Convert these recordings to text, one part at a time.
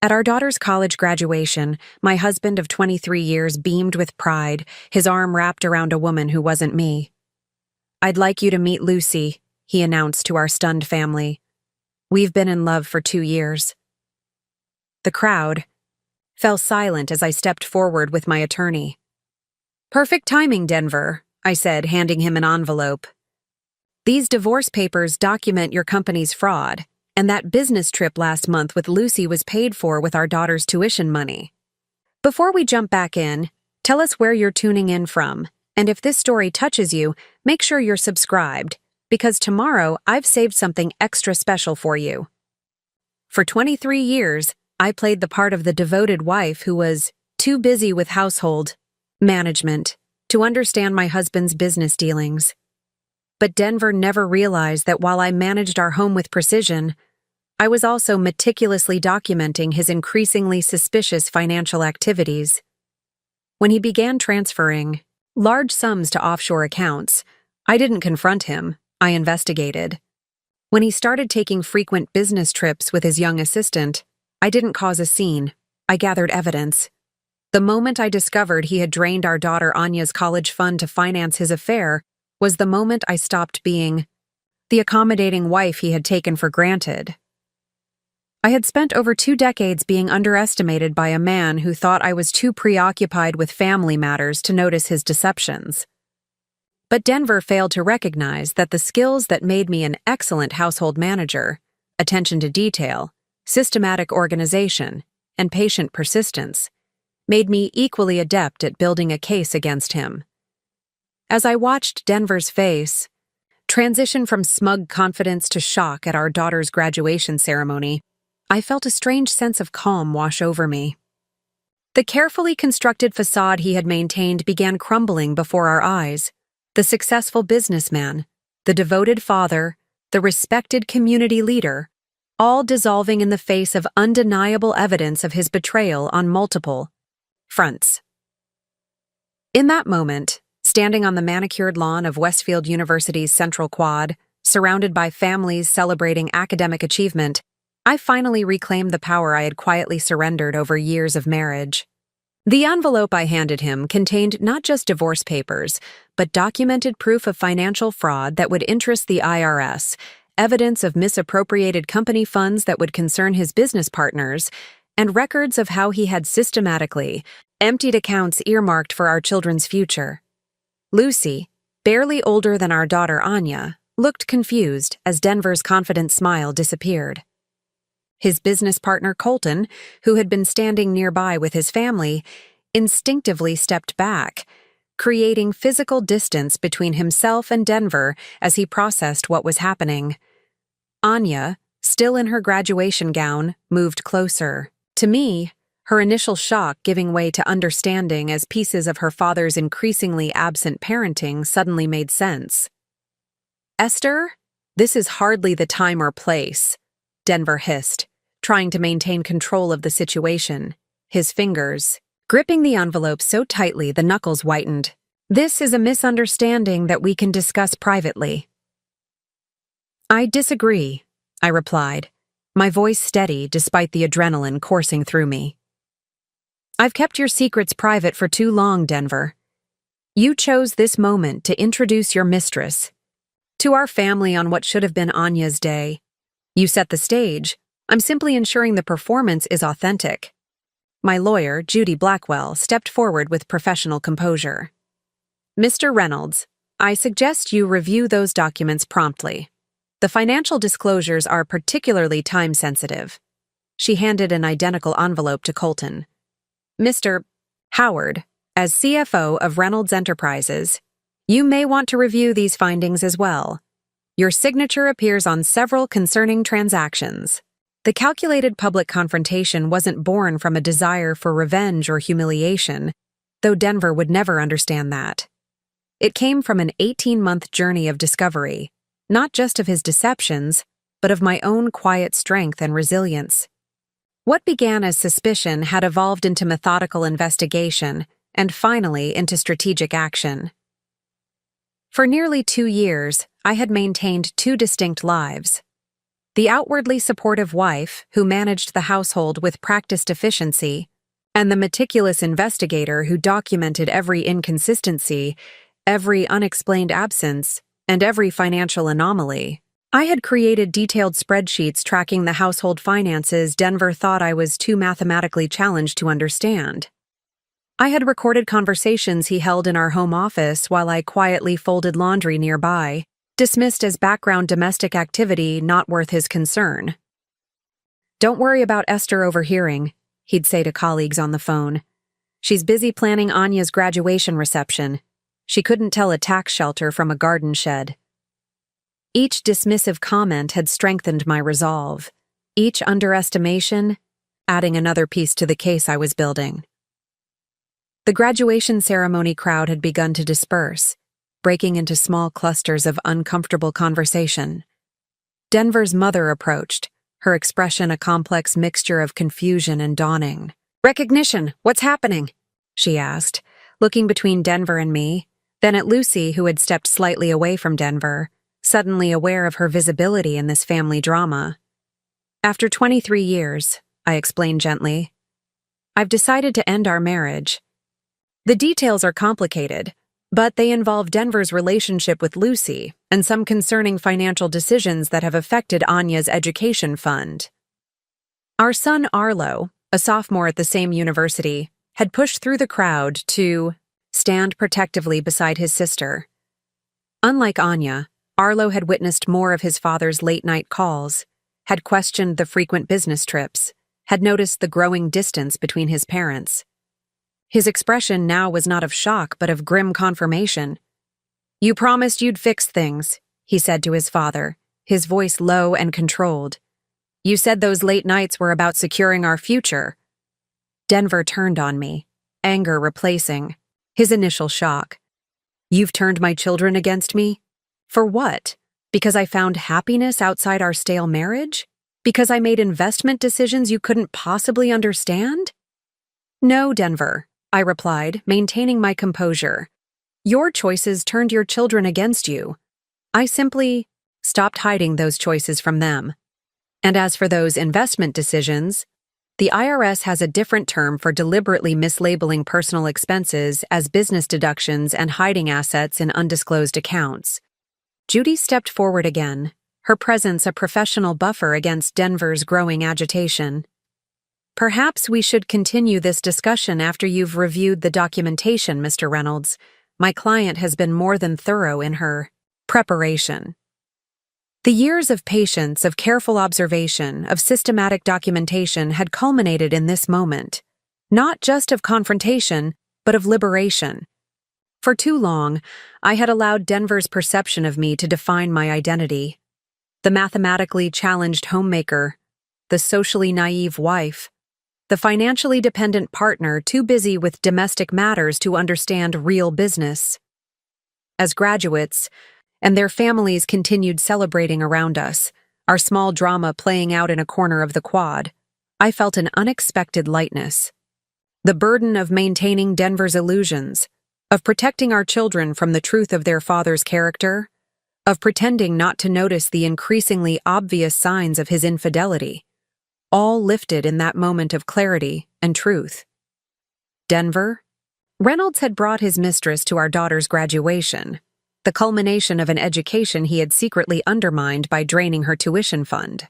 At our daughter's college graduation, my husband of 23 years beamed with pride, his arm wrapped around a woman who wasn't me. "I'd like you to meet Lucy," he announced to our stunned family. "We've been in love for 2 years." The crowd fell silent as I stepped forward with my attorney. "Perfect timing, Denver," I said, handing him an envelope. "These divorce papers document your company's fraud, and that business trip last month with Lucy was paid for with our daughter's tuition money. Before we jump back in, tell us where you're tuning in from, and if this story touches you, make sure you're subscribed, because tomorrow I've saved something extra special for you." For 23 years, I played the part of the devoted wife who was too busy with household management to understand my husband's business dealings. But Denver never realized that while I managed our home with precision, I was also meticulously documenting his increasingly suspicious financial activities. When he began transferring large sums to offshore accounts, I didn't confront him, I investigated. When he started taking frequent business trips with his young assistant, I didn't cause a scene, I gathered evidence. The moment I discovered he had drained our daughter Anya's college fund to finance his affair was the moment I stopped being the accommodating wife he had taken for granted. I had spent over 2 decades being underestimated by a man who thought I was too preoccupied with family matters to notice his deceptions. But Denver failed to recognize that the skills that made me an excellent household manager, attention to detail, systematic organization, and patient persistence, made me equally adept at building a case against him. As I watched Denver's face transition from smug confidence to shock at our daughter's graduation ceremony, I felt a strange sense of calm wash over me. The carefully constructed facade he had maintained began crumbling before our eyes. The successful businessman, the devoted father, the respected community leader, all dissolving in the face of undeniable evidence of his betrayal on multiple fronts. In that moment, standing on the manicured lawn of Westfield University's Central Quad, surrounded by families celebrating academic achievement, I finally reclaimed the power I had quietly surrendered over years of marriage. The envelope I handed him contained not just divorce papers, but documented proof of financial fraud that would interest the IRS, evidence of misappropriated company funds that would concern his business partners, and records of how he had systematically emptied accounts earmarked for our children's future. Lucy, barely older than our daughter Anya, looked confused as Denver's confident smile disappeared. His business partner Colton, who had been standing nearby with his family, instinctively stepped back, creating physical distance between himself and Denver as he processed what was happening. Anya, still in her graduation gown, moved closer. To me, her initial shock giving way to understanding as pieces of her father's increasingly absent parenting suddenly made sense. "Esther, this is hardly the time or place," Denver hissed, trying to maintain control of the situation, his fingers gripping the envelope so tightly the knuckles whitened. "This is a misunderstanding that we can discuss privately." "I disagree," I replied, my voice steady despite the adrenaline coursing through me. "I've kept your secrets private for too long, Denver. You chose this moment to introduce your mistress to our family on what should have been Anya's day. You set the stage. I'm simply ensuring the performance is authentic." My lawyer, Judy Blackwell, stepped forward with professional composure. "Mr. Reynolds, I suggest you review those documents promptly. The financial disclosures are particularly time-sensitive." She handed an identical envelope to Colton. "Mr. Howard, as CFO of Reynolds Enterprises, you may want to review these findings as well. Your signature appears on several concerning transactions." The calculated public confrontation wasn't born from a desire for revenge or humiliation, though Denver would never understand that. It came from an 18-month journey of discovery, not just of his deceptions, but of my own quiet strength and resilience. What began as suspicion had evolved into methodical investigation, and finally into strategic action. For nearly 2 years, I had maintained 2 distinct lives. The outwardly supportive wife, who managed the household with practiced efficiency, and the meticulous investigator who documented every inconsistency, every unexplained absence, and every financial anomaly. I had created detailed spreadsheets tracking the household finances Denver thought I was too mathematically challenged to understand. I had recorded conversations he held in our home office while I quietly folded laundry nearby, dismissed as background domestic activity not worth his concern. "Don't worry about Esther overhearing," he'd say to colleagues on the phone. "She's busy planning Anya's graduation reception. She couldn't tell a tax shelter from a garden shed." Each dismissive comment had strengthened my resolve, each underestimation adding another piece to the case I was building. The graduation ceremony crowd had begun to disperse, breaking into small clusters of uncomfortable conversation. Denver's mother approached, her expression a complex mixture of confusion and dawning. "Recognition, what's happening?" she asked, looking between Denver and me, then at Lucy, who had stepped slightly away from Denver, suddenly aware of her visibility in this family drama. "After 23 years, I explained gently, "I've decided to end our marriage. The details are complicated, but they involve Denver's relationship with Lucy and some concerning financial decisions that have affected Anya's education fund." Our son Arlo, a sophomore at the same university, had pushed through the crowd to stand protectively beside his sister. Unlike Anya, Arlo had witnessed more of his father's late-night calls, had questioned the frequent business trips, had noticed the growing distance between his parents. His expression now was not of shock but of grim confirmation. "You promised you'd fix things," he said to his father, his voice low and controlled. "You said those late nights were about securing our future." Denver turned on me, anger replacing his initial shock. "You've turned my children against me? For what? Because I found happiness outside our stale marriage? Because I made investment decisions you couldn't possibly understand?" "No, Denver," I replied, maintaining my composure. "Your choices turned your children against you. I simply stopped hiding those choices from them. And as for those investment decisions, the IRS has a different term for deliberately mislabeling personal expenses as business deductions and hiding assets in undisclosed accounts." Judy stepped forward again, her presence a professional buffer against Denver's growing agitation. "Perhaps we should continue this discussion after you've reviewed the documentation, Mr. Reynolds. My client has been more than thorough in her preparation." The years of patience, of careful observation, of systematic documentation had culminated in this moment, not just of confrontation, but of liberation. For too long, I had allowed Denver's perception of me to define my identity. The mathematically challenged homemaker, the socially naive wife, the financially dependent partner too busy with domestic matters to understand real business. As graduates, and their families continued celebrating around us, our small drama playing out in a corner of the quad, I felt an unexpected lightness. The burden of maintaining Denver's illusions, of protecting our children from the truth of their father's character, of pretending not to notice the increasingly obvious signs of his infidelity, all lifted in that moment of clarity and truth. Denver? Reynolds had brought his mistress to our daughter's graduation, the culmination of an education he had secretly undermined by draining her tuition fund.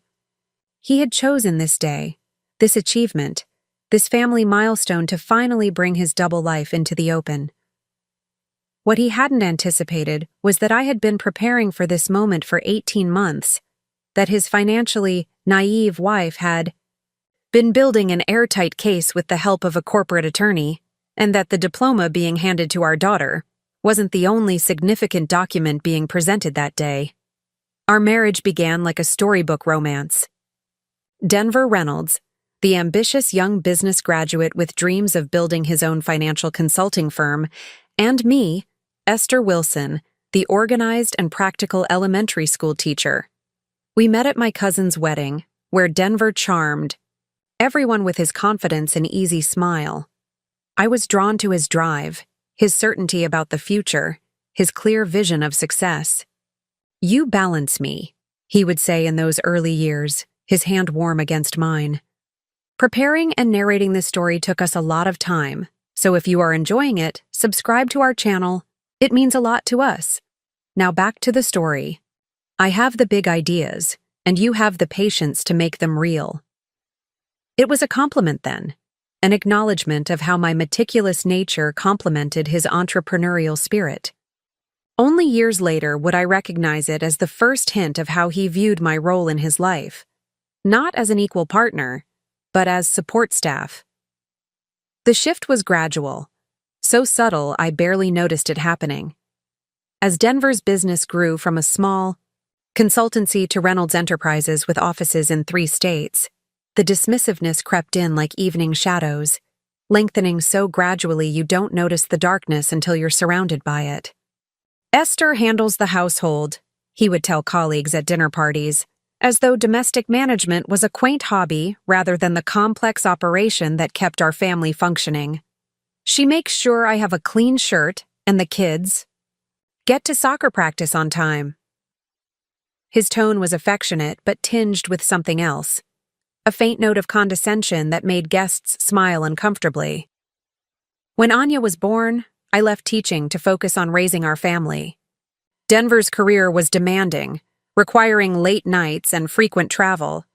He had chosen this day, this achievement, this family milestone to finally bring his double life into the open. What he hadn't anticipated was that I had been preparing for this moment for 18 months, that his financially naive wife had been building an airtight case with the help of a corporate attorney, and that the diploma being handed to our daughter wasn't the only significant document being presented that day. Our marriage began like a storybook romance. Denver Reynolds, the ambitious young business graduate with dreams of building his own financial consulting firm, and me, Esther Wilson, the organized and practical elementary school teacher. We met at my cousin's wedding, where Denver charmed everyone with his confidence and easy smile. I was drawn to his drive, his certainty about the future, his clear vision of success. "You balance me," he would say in those early years, his hand warm against mine. Preparing and narrating this story took us a lot of time, so if you are enjoying it, subscribe to our channel. It means a lot to us. Now back to the story. I have the big ideas, and you have the patience to make them real. It was a compliment then, an acknowledgement of how my meticulous nature complemented his entrepreneurial spirit. Only years later would I recognize it as the first hint of how he viewed my role in his life, not as an equal partner, but as support staff. The shift was gradual, so subtle I barely noticed it happening. As Denver's business grew from a small consultancy to Reynolds Enterprises with offices in 3 states, the dismissiveness crept in like evening shadows, lengthening so gradually you don't notice the darkness until you're surrounded by it. Esther handles the household, he would tell colleagues at dinner parties, as though domestic management was a quaint hobby rather than the complex operation that kept our family functioning. She makes sure I have a clean shirt and the kids get to soccer practice on time. His tone was affectionate but tinged with something else, a faint note of condescension that made guests smile uncomfortably. When Anya was born, I left teaching to focus on raising our family. Denver's career was demanding, requiring late nights and frequent travel.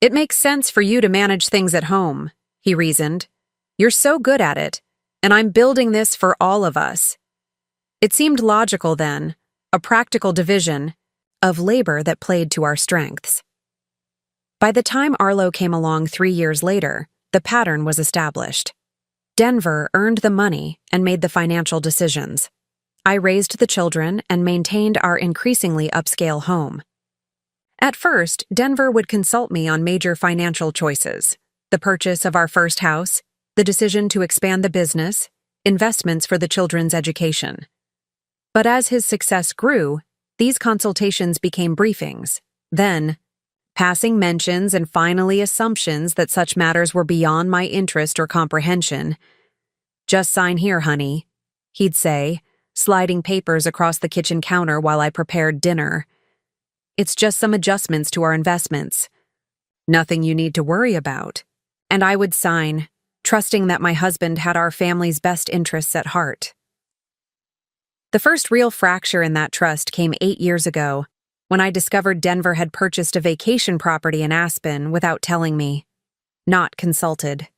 It makes sense for you to manage things at home, he reasoned. You're so good at it, and I'm building this for all of us. It seemed logical then, a practical division of labor that played to our strengths. By the time Arlo came along 3 years later, the pattern was established. Denver earned the money and made the financial decisions. I raised the children and maintained our increasingly upscale home. At first, Denver would consult me on major financial choices: the purchase of our first house, the decision to expand the business, investments for the children's education. But as his success grew, these consultations became briefings, then passing mentions and finally assumptions that such matters were beyond my interest or comprehension. "Just sign here, honey," he'd say, sliding papers across the kitchen counter while I prepared dinner. "It's just some adjustments to our investments. Nothing you need to worry about." And I would sign, trusting that my husband had our family's best interests at heart. The first real fracture in that trust came 8 years ago, when I discovered Denver had purchased a vacation property in Aspen without telling me. Not consulted.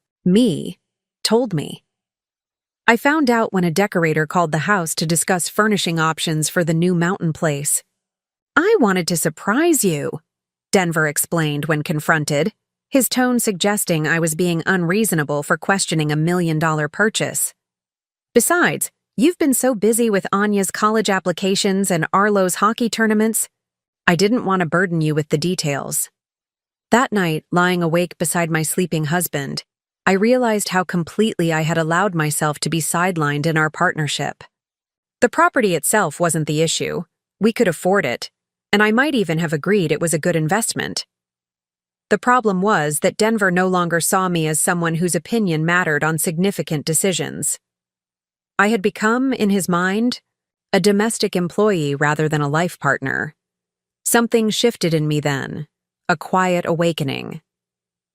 Told me. I found out when a decorator called the house to discuss furnishing options for the new mountain place. "I wanted to surprise you," Denver explained when confronted, his tone suggesting I was being unreasonable for questioning a $1 million purchase. "Besides, you've been so busy with Anya's college applications and Arlo's hockey tournaments. I didn't want to burden you with the details." That night, lying awake beside my sleeping husband, I realized how completely I had allowed myself to be sidelined in our partnership. The property itself wasn't the issue. We could afford it, and I might even have agreed it was a good investment. The problem was that Denver no longer saw me as someone whose opinion mattered on significant decisions. I had become, in his mind, a domestic employee rather than a life partner. Something shifted in me then, a quiet awakening.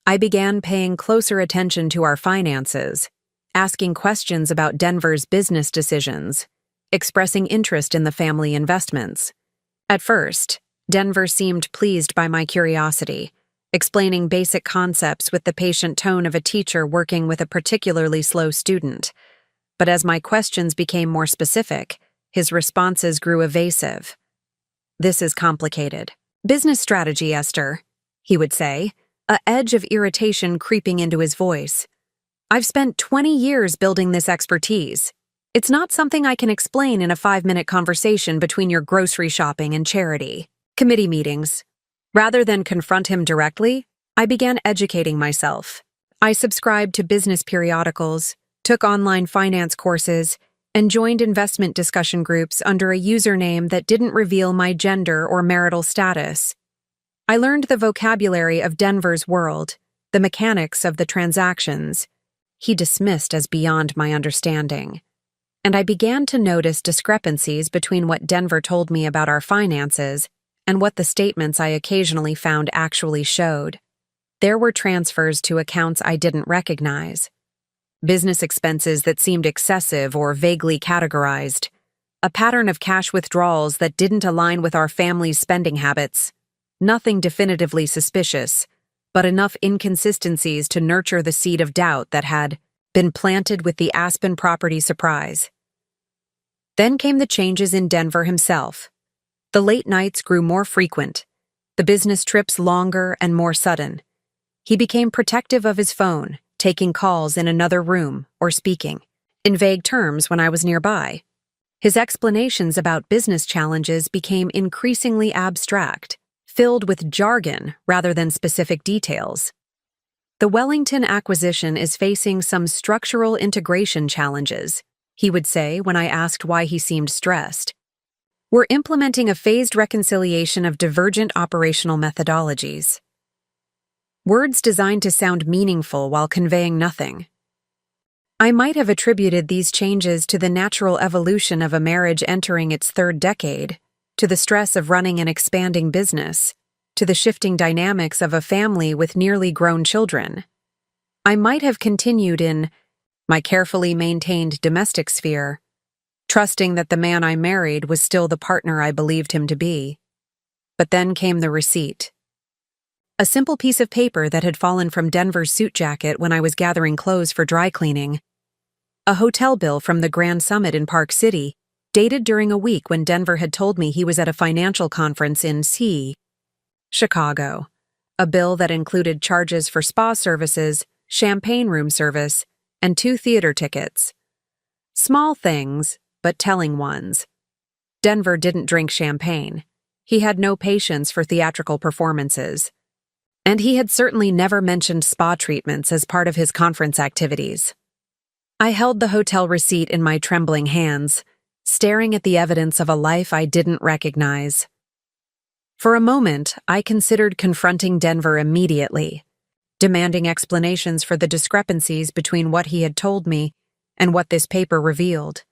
I began paying closer attention to our finances, asking questions about Denver's business decisions, expressing interest in the family investments. At first, Denver seemed pleased by my curiosity, explaining basic concepts with the patient tone of a teacher working with a particularly slow student. But as my questions became more specific, his responses grew evasive. "This is complicated. Business strategy, Esther," he would say, a edge of irritation creeping into his voice. "I've spent 20 years building this expertise. It's not something I can explain in a 5-minute conversation between your grocery shopping and charity committee meetings." Rather than confront him directly, I began educating myself. I subscribed to business periodicals, took online finance courses, and joined investment discussion groups under a username that didn't reveal my gender or marital status. I learned the vocabulary of Denver's world, the mechanics of the transactions he dismissed as beyond my understanding. And I began to notice discrepancies between what Denver told me about our finances and what the statements I occasionally found actually showed. There were transfers to accounts I didn't recognize, business expenses that seemed excessive or vaguely categorized, a pattern of cash withdrawals that didn't align with our family's spending habits. Nothing definitively suspicious, but enough inconsistencies to nurture the seed of doubt that had been planted with the Aspen property surprise. Then came the changes in Denver himself. The late nights grew more frequent, the business trips longer and more sudden. He became protective of his phone, taking calls in another room or speaking in vague terms when I was nearby. His explanations about business challenges became increasingly abstract, filled with jargon rather than specific details. The Wellington acquisition is facing some structural integration challenges, he would say when I asked why he seemed stressed. We're implementing a phased reconciliation of divergent operational methodologies. Words designed to sound meaningful while conveying nothing. I might have attributed these changes to the natural evolution of a marriage entering its third decade, to the stress of running an expanding business, to the shifting dynamics of a family with nearly grown children. I might have continued in my carefully maintained domestic sphere, trusting that the man I married was still the partner I believed him to be. But then came the receipt. A simple piece of paper that had fallen from Denver's suit jacket when I was gathering clothes for dry cleaning. A hotel bill from the Grand Summit in Park City, dated during a week when Denver had told me he was at a financial conference in Chicago. A bill that included charges for spa services, champagne room service, and 2 theater tickets. Small things, but telling ones. Denver didn't drink champagne. He had no patience for theatrical performances. And he had certainly never mentioned spa treatments as part of his conference activities. I held the hotel receipt in my trembling hands, staring at the evidence of a life I didn't recognize. For a moment, I considered confronting Denver immediately, demanding explanations for the discrepancies between what he had told me and what this paper revealed.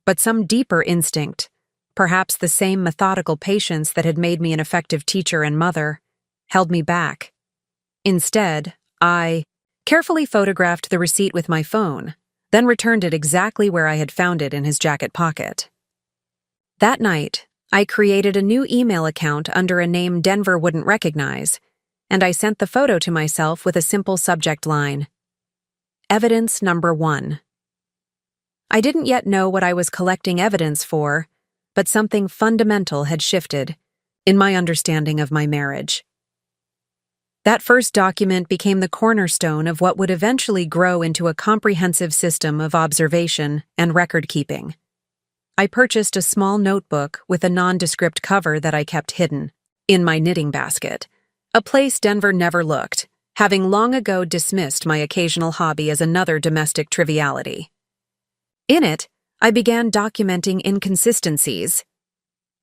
But some deeper instinct, perhaps the same methodical patience that had made me an effective teacher and mother, held me back. Instead, I carefully photographed the receipt with my phone, then returned it exactly where I had found it in his jacket pocket. That night, I created a new email account under a name Denver wouldn't recognize, and I sent the photo to myself with a simple subject line: Evidence number 1. I didn't yet know what I was collecting evidence for, but something fundamental had shifted in my understanding of my marriage. That first document became the cornerstone of what would eventually grow into a comprehensive system of observation and record-keeping. I purchased a small notebook with a nondescript cover that I kept hidden in my knitting basket, a place Denver never looked, having long ago dismissed my occasional hobby as another domestic triviality. In it, I began documenting inconsistencies.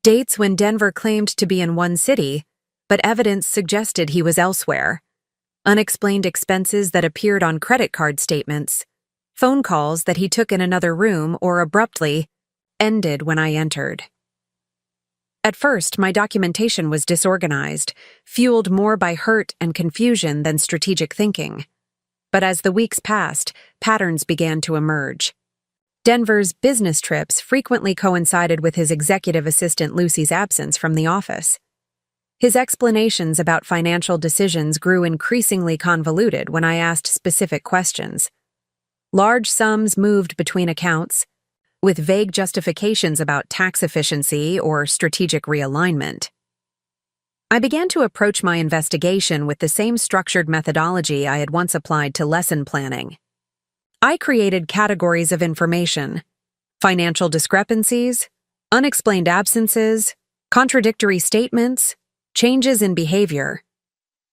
Dates when Denver claimed to be in one city, but evidence suggested he was elsewhere. Unexplained expenses that appeared on credit card statements. Phone calls that he took in another room or abruptly ended when I entered. At first, my documentation was disorganized, fueled more by hurt and confusion than strategic thinking. But as the weeks passed, patterns began to emerge. Denver's business trips frequently coincided with his executive assistant Lucy's absence from the office. His explanations about financial decisions grew increasingly convoluted when I asked specific questions. Large sums moved between accounts, with vague justifications about tax efficiency or strategic realignment. I began to approach my investigation with the same structured methodology I had once applied to lesson planning. I created categories of information: financial discrepancies, unexplained absences, contradictory statements, changes in behavior.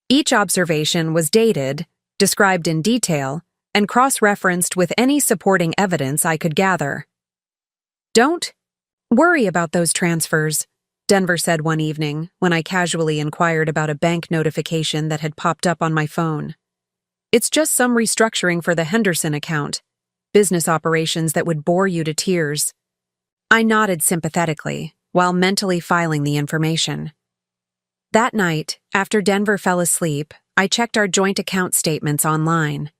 Each observation was dated, described in detail, and cross-referenced with any supporting evidence I could gather. "Don't worry about those transfers," Denver said one evening when I casually inquired about a bank notification that had popped up on my phone. "It's just some restructuring for the Henderson account, business operations that would bore you to tears." I nodded sympathetically while mentally filing the information. That night, after Denver fell asleep, I checked our joint account statements online.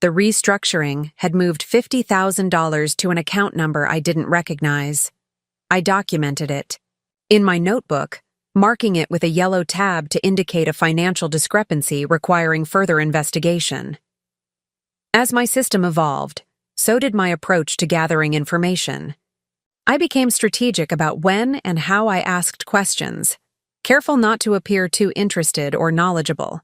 The restructuring had moved $50,000 to an account number I didn't recognize. I documented it in my notebook, marking it with a yellow tab to indicate a financial discrepancy requiring further investigation. As my system evolved, so did my approach to gathering information. I became strategic about when and how I asked questions, careful not to appear too interested or knowledgeable.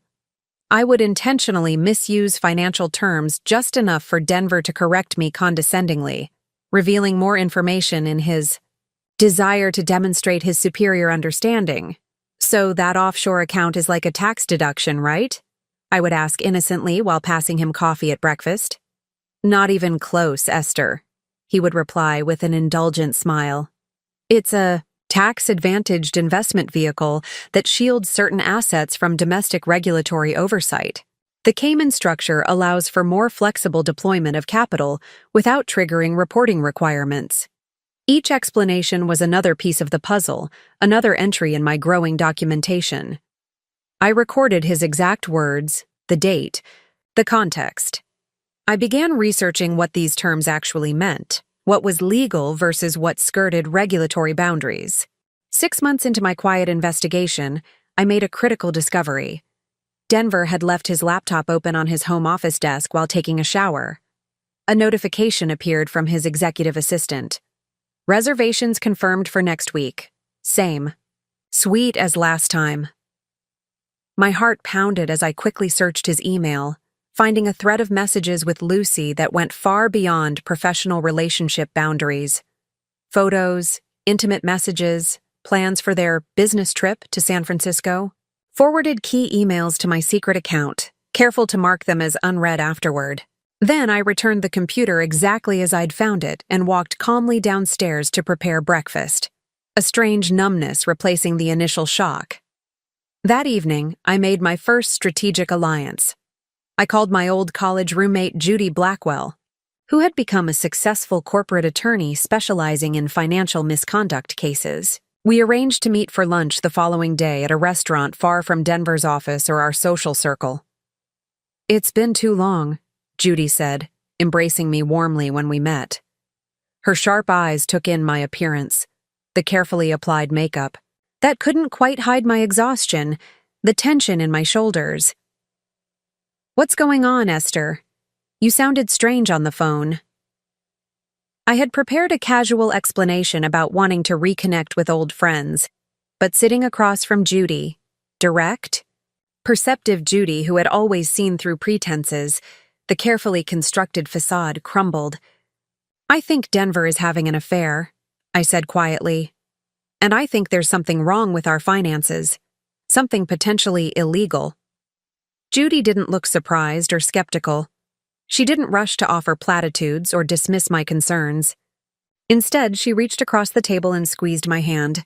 I would intentionally misuse financial terms just enough for Denver to correct me condescendingly, revealing more information in his desire to demonstrate his superior understanding. "So that offshore account is like a tax deduction, right?" I would ask innocently while passing him coffee at breakfast. "Not even close, Esther," he would reply with an indulgent smile. "It's a tax-advantaged investment vehicle that shields certain assets from domestic regulatory oversight. The Cayman structure allows for more flexible deployment of capital without triggering reporting requirements." Each explanation was another piece of the puzzle, another entry in my growing documentation. I recorded his exact words, the date, the context. I began researching what these terms actually meant, what was legal versus what skirted regulatory boundaries. 6 months into my quiet investigation, I made a critical discovery. Denver had left his laptop open on his home office desk while taking a shower. A notification appeared from his executive assistant. "Reservations confirmed for next week. Same. Sweet as last time." My heart pounded as I quickly searched his email, finding a thread of messages with Lucy that went far beyond professional relationship boundaries. Photos, intimate messages, plans for their business trip to San Francisco. Forwarded key emails to my secret account, careful to mark them as unread afterward. Then I returned the computer exactly as I'd found it and walked calmly downstairs to prepare breakfast, a strange numbness replacing the initial shock. That evening, I made my first strategic alliance. I called my old college roommate Judy Blackwell, who had become a successful corporate attorney specializing in financial misconduct cases. We arranged to meet for lunch the following day at a restaurant far from Denver's office or our social circle. "It's been too long," Judy said, embracing me warmly when we met. Her sharp eyes took in my appearance, the carefully applied makeup. That couldn't quite hide my exhaustion, the tension in my shoulders. "What's going on, Esther? You sounded strange on the phone." I had prepared a casual explanation about wanting to reconnect with old friends, but sitting across from Judy, direct, perceptive Judy who had always seen through pretenses, the carefully constructed facade crumbled. "I think Denver is having an affair," I said quietly. "And I think there's something wrong with our finances, something potentially illegal." Judy didn't look surprised or skeptical. She didn't rush to offer platitudes or dismiss my concerns. Instead, she reached across the table and squeezed my hand.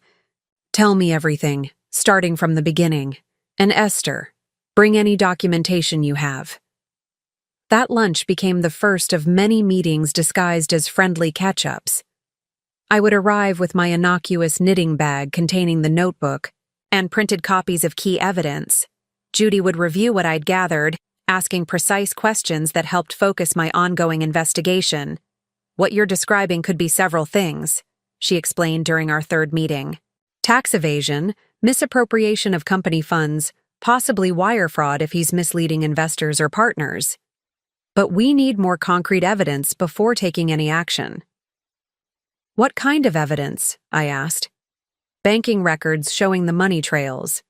"Tell me everything, starting from the beginning. And Esther, bring any documentation you have." That lunch became the first of many meetings disguised as friendly catch-ups. I would arrive with my innocuous knitting bag containing the notebook and printed copies of key evidence. Judy would review what I'd gathered, asking precise questions that helped focus my ongoing investigation. "What you're describing could be several things," she explained during our third meeting. "Tax evasion, misappropriation of company funds, possibly wire fraud if he's misleading investors or partners. But we need more concrete evidence before taking any action." "What kind of evidence?" I asked. "Banking records showing the money trails,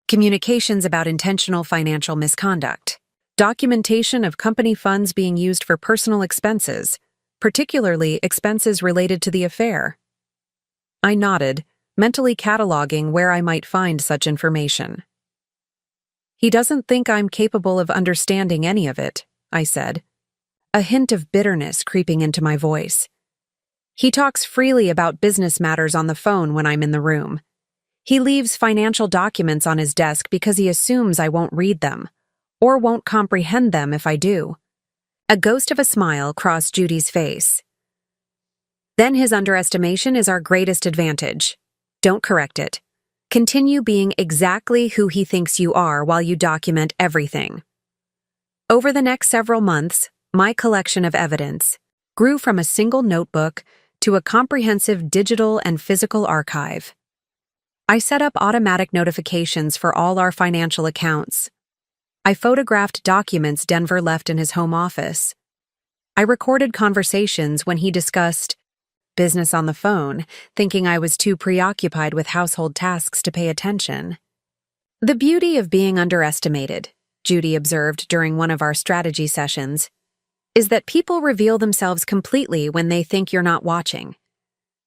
communications about intentional financial misconduct, documentation of company funds being used for personal expenses, particularly expenses related to the affair." I nodded, mentally cataloging where I might find such information. "He doesn't think I'm capable of understanding any of it," I said, a hint of bitterness creeping into my voice. "He talks freely about business matters on the phone when I'm in the room. He leaves financial documents on his desk because he assumes I won't read them, or won't comprehend them if I do." A ghost of a smile crossed Judy's face. "Then his underestimation is our greatest advantage. Don't correct it. Continue being exactly who he thinks you are while you document everything. Over the next several months, my collection of evidence grew from a single notebook to a comprehensive digital and physical archive. I set up automatic notifications for all our financial accounts. I photographed documents Denver left in his home office. I recorded conversations when he discussed business on the phone, thinking I was too preoccupied with household tasks to pay attention. The beauty of being underestimated, Judy observed during one of our strategy sessions, is that people reveal themselves completely when they think you're not watching.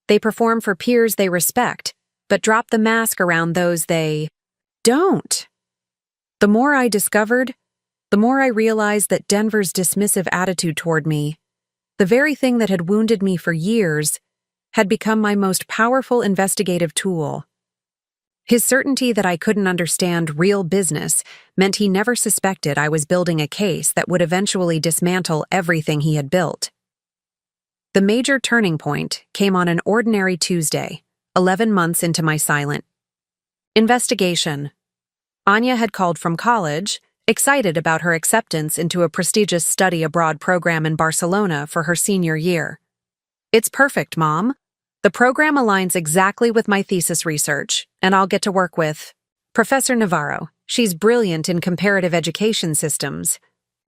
They perform for peers they respect, but drop the mask around those they don't. The more I discovered, the more I realized that Denver's dismissive attitude toward me, the very thing that had wounded me for years, had become my most powerful investigative tool. His certainty that I couldn't understand real business meant he never suspected I was building a case that would eventually dismantle everything he had built. The major turning point came on an ordinary Tuesday, 11 months into my silent investigation. Anya had called from college, excited about her acceptance into a prestigious study abroad program in Barcelona for her senior year. "It's perfect, Mom. The program aligns exactly with my thesis research, and I'll get to work with Professor Navarro. She's brilliant in comparative education systems."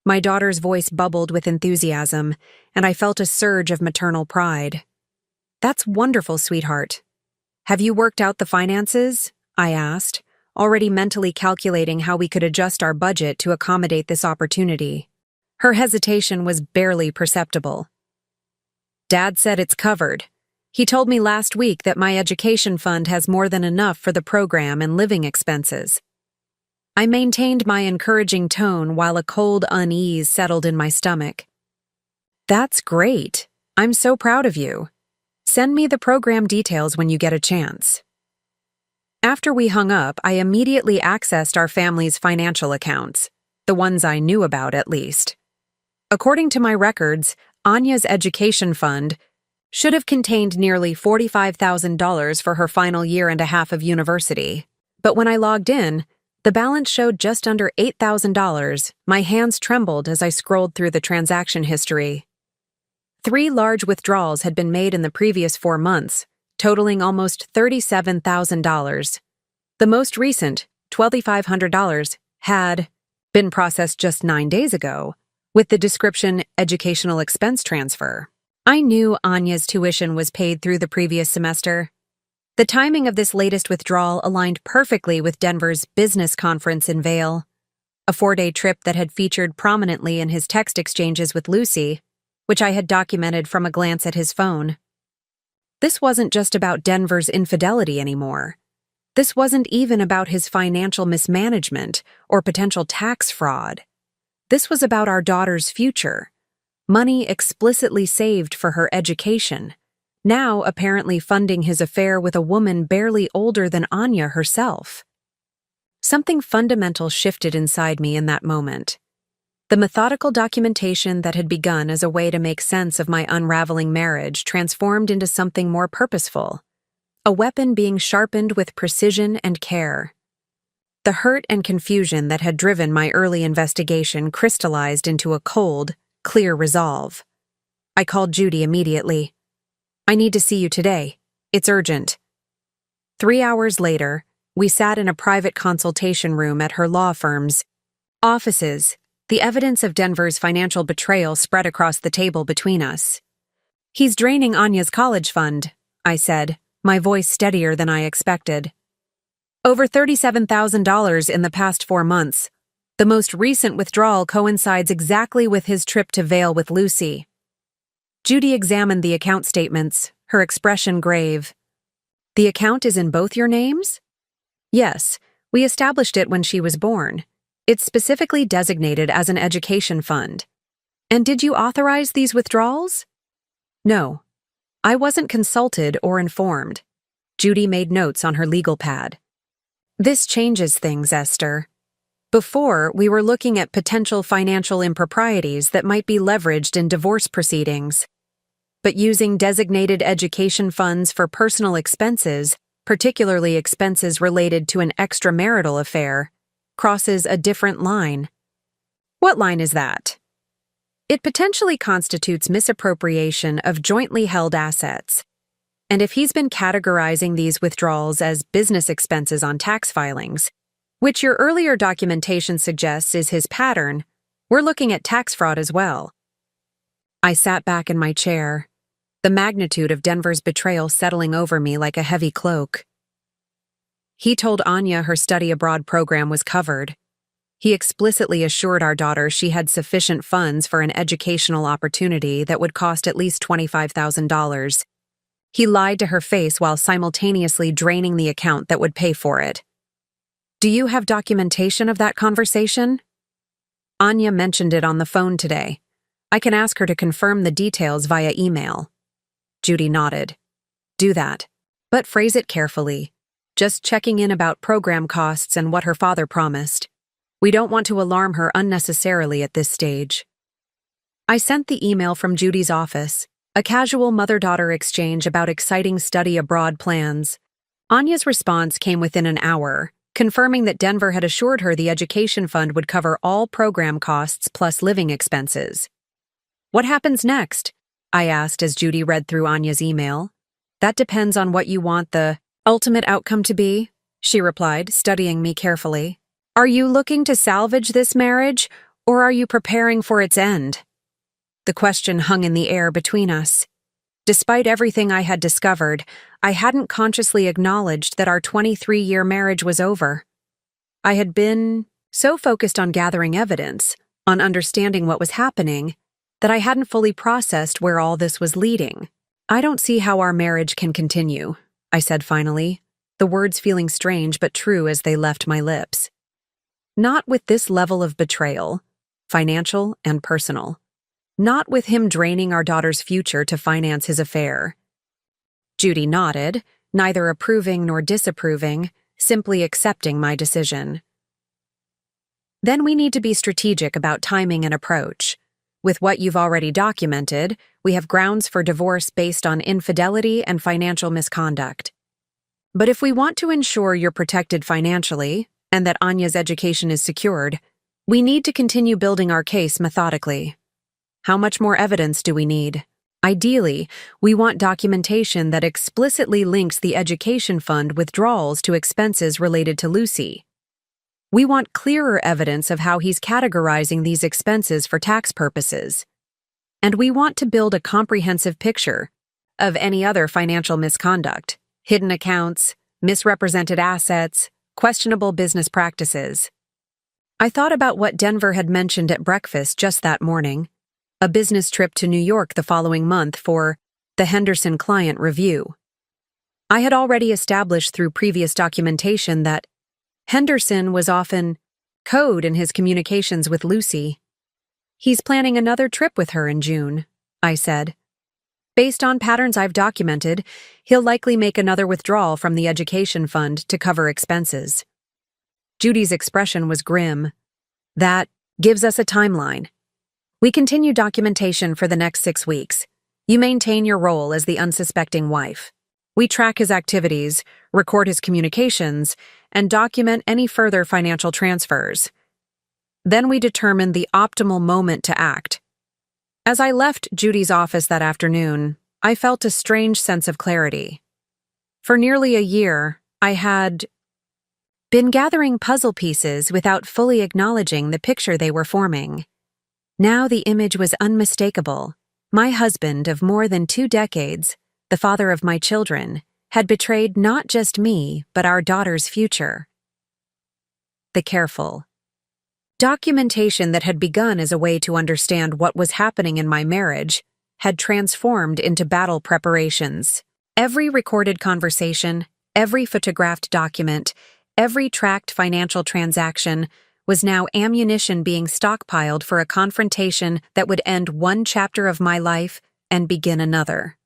My daughter's voice bubbled with enthusiasm, and I felt a surge of maternal pride. "That's wonderful, sweetheart. Have you worked out the finances?" I asked, already mentally calculating how we could adjust our budget to accommodate this opportunity. Her hesitation was barely perceptible. "Dad said it's covered. He told me last week that my education fund has more than enough for the program and living expenses." I maintained my encouraging tone while a cold unease settled in my stomach. "That's great. I'm so proud of you. Send me the program details when you get a chance." After we hung up, I immediately accessed our family's financial accounts, the ones I knew about at least. According to my records, Anya's education fund should have contained nearly $45,000 for her final year and a half of university. But when I logged in, the balance showed just under $8,000. My hands trembled as I scrolled through the transaction history. 3 large withdrawals had been made in the previous 4 months, totaling almost $37,000. The most recent, $2,500, had been processed just 9 days ago, with the description educational expense transfer. I knew Anya's tuition was paid through the previous semester. The timing of this latest withdrawal aligned perfectly with Denver's business conference in Vail, a 4-day trip that had featured prominently in his text exchanges with Lucy, which I had documented from a glance at his phone. This wasn't just about Denver's infidelity anymore. This wasn't even about his financial mismanagement or potential tax fraud. This was about our daughter's future. Money explicitly saved for her education, now apparently funding his affair with a woman barely older than Anya herself. Something fundamental shifted inside me in that moment. The methodical documentation that had begun as a way to make sense of my unraveling marriage transformed into something more purposeful, a weapon being sharpened with precision and care. The hurt and confusion that had driven my early investigation crystallized into a cold, clear resolve. I called Judy immediately. "I need to see you today. It's urgent." 3 hours later, we sat in a private consultation room at her law firm's offices, the evidence of Denver's financial betrayal spread across the table between us. "He's draining Anya's college fund," I said, my voice steadier than I expected. "Over $37,000 in the past 4 months. The most recent withdrawal coincides exactly with his trip to Vail with Lucy." Judy examined the account statements, her expression grave. "The account is in both your names?" "Yes, we established it when she was born. It's specifically designated as an education fund." "And did you authorize these withdrawals?" "No. I wasn't consulted or informed." Judy made notes on her legal pad. "This changes things, Esther. Before, we were looking at potential financial improprieties that might be leveraged in divorce proceedings. But using designated education funds for personal expenses particularly expenses related to an extramarital affair, crosses a different line. What line is that? It potentially constitutes misappropriation of jointly held assets. And if he's been categorizing these withdrawals as business expenses on tax filings, which your earlier documentation suggests is his pattern, we're looking at tax fraud as well. I sat back in my chair, the magnitude of Denver's betrayal settling over me like a heavy cloak. He told Anya her study abroad program was covered. He explicitly assured our daughter she had sufficient funds for an educational opportunity that would cost at least $25,000. He lied to her face while simultaneously draining the account that would pay for it. Do you have documentation of that conversation? Anya mentioned it on the phone today. I can ask her to confirm the details via email. Judy nodded. Do that, but phrase it carefully. Just checking in about program costs and what her father promised. We don't want to alarm her unnecessarily at this stage. I sent the email from Judy's office, a casual mother-daughter exchange about exciting study abroad plans. Anya's response came within an hour, confirming that Denver had assured her the education fund would cover all program costs plus living expenses. What happens next? I asked as Judy read through Anya's email. That depends on what you want the ultimate outcome to be, she replied, studying me carefully. Are you looking to salvage this marriage, or are you preparing for its end? The question hung in the air between us. Despite everything I had discovered, I hadn't consciously acknowledged that our 23-year marriage was over. I had been so focused on gathering evidence, on understanding what was happening, that I hadn't fully processed where all this was leading. I don't see how our marriage can continue, I said finally, the words feeling strange but true as they left my lips. Not with this level of betrayal, financial and personal. Not with him draining our daughter's future to finance his affair. Judy nodded, neither approving nor disapproving, simply accepting my decision. Then we need to be strategic about timing and approach. With what you've already documented, we have grounds for divorce based on infidelity and financial misconduct. But if we want to ensure you're protected financially, and that Anya's education is secured, we need to continue building our case methodically. How much more evidence do we need? Ideally, we want documentation that explicitly links the education fund withdrawals to expenses related to Lucy. We want clearer evidence of how he's categorizing these expenses for tax purposes. And we want to build a comprehensive picture of any other financial misconduct, hidden accounts, misrepresented assets, questionable business practices. I thought about what Denver had mentioned at breakfast just that morning, a business trip to New York the following month for the Henderson client review. I had already established through previous documentation that Henderson was often code in his communications with Lucy. He's planning another trip with her in June, I said. Based on patterns I've documented, he'll likely make another withdrawal from the education fund to cover expenses. Judy's expression was grim. That gives us a timeline. We continue documentation for the next 6 weeks. You maintain your role as the unsuspecting wife. We track his activities, record his communications, and document any further financial transfers. Then we determine the optimal moment to act. As I left Judy's office that afternoon, I felt a strange sense of clarity. For nearly a year, I had been gathering puzzle pieces without fully acknowledging the picture they were forming. Now the image was unmistakable. My husband of more than 2 decades, the father of my children, had betrayed not just me, but our daughter's future. The careful documentation that had begun as a way to understand what was happening in my marriage had transformed into battle preparations. Every recorded conversation, every photographed document, every tracked financial transaction was now ammunition being stockpiled for a confrontation that would end one chapter of my life and begin another.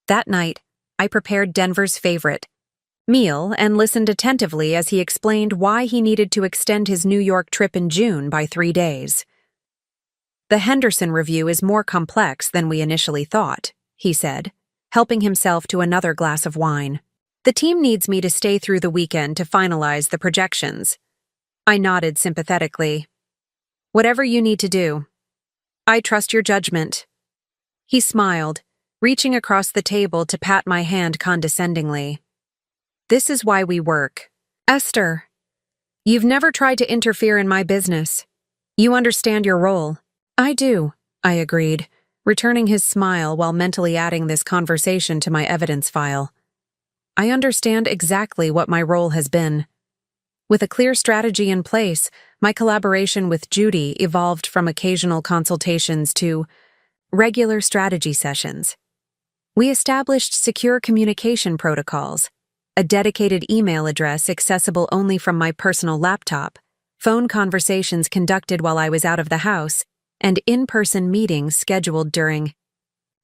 That night, I prepared Denver's favorite meal and listened attentively as he explained why he needed to extend his New York trip in June by 3 days. The Henderson review is more complex than we initially thought, he said. helping himself to another glass of wine. The team needs me to stay through the weekend to finalize the projections. I nodded sympathetically. Whatever you need to do. I trust your judgment. He smiled, reaching across the table to pat my hand condescendingly. This is why we work. Esther, you've never tried to interfere in my business. You understand your role. I do, I agreed, returning his smile while mentally adding this conversation to my evidence file. I understand exactly what my role has been. With a clear strategy in place, my collaboration with Judy evolved from occasional consultations to regular strategy sessions. We established secure communication protocols, a dedicated email address accessible only from my personal laptop, phone conversations conducted while I was out of the house, and in-person meetings scheduled during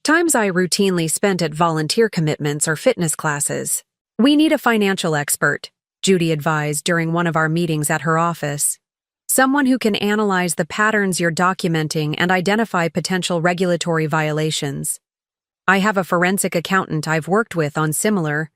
times I routinely spent at volunteer commitments or fitness classes. We need a financial expert, Judy advised during one of our meetings at her office. Someone who can analyze the patterns you're documenting and identify potential regulatory violations. I have a forensic accountant I've worked with on similar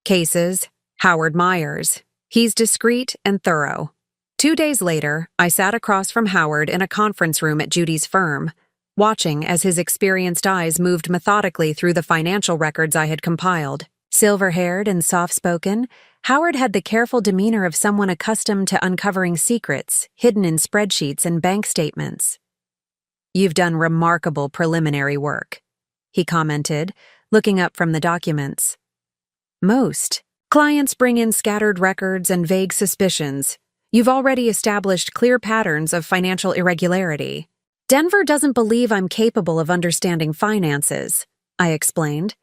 cases, Howard Myers. He's discreet and thorough. 2 days later, I sat across from Howard in a conference room at Judy's firm, watching as his experienced eyes moved methodically through the financial records I had compiled. Silver-haired and soft-spoken, Howard had the careful demeanor of someone accustomed to uncovering secrets hidden in spreadsheets and bank statements. You've done remarkable preliminary work, he commented, looking up from the documents. Most clients bring in scattered records and vague suspicions. You've already established clear patterns of financial irregularity. Denver doesn't believe I'm capable of understanding finances, I explained.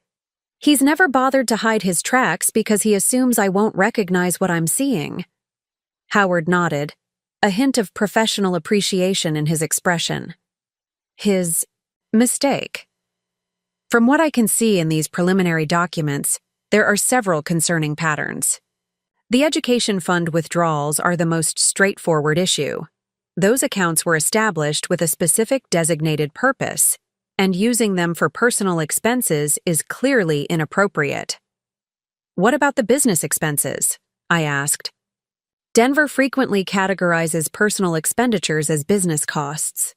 He's never bothered to hide his tracks because he assumes I won't recognize what I'm seeing. Howard nodded, a hint of professional appreciation in his expression. His mistake. From what I can see in these preliminary documents, there are several concerning patterns. The education fund withdrawals are the most straightforward issue. Those accounts were established with a specific designated purpose, and using them for personal expenses is clearly inappropriate. What about the business expenses? I asked. Denver frequently categorizes personal expenditures as business costs.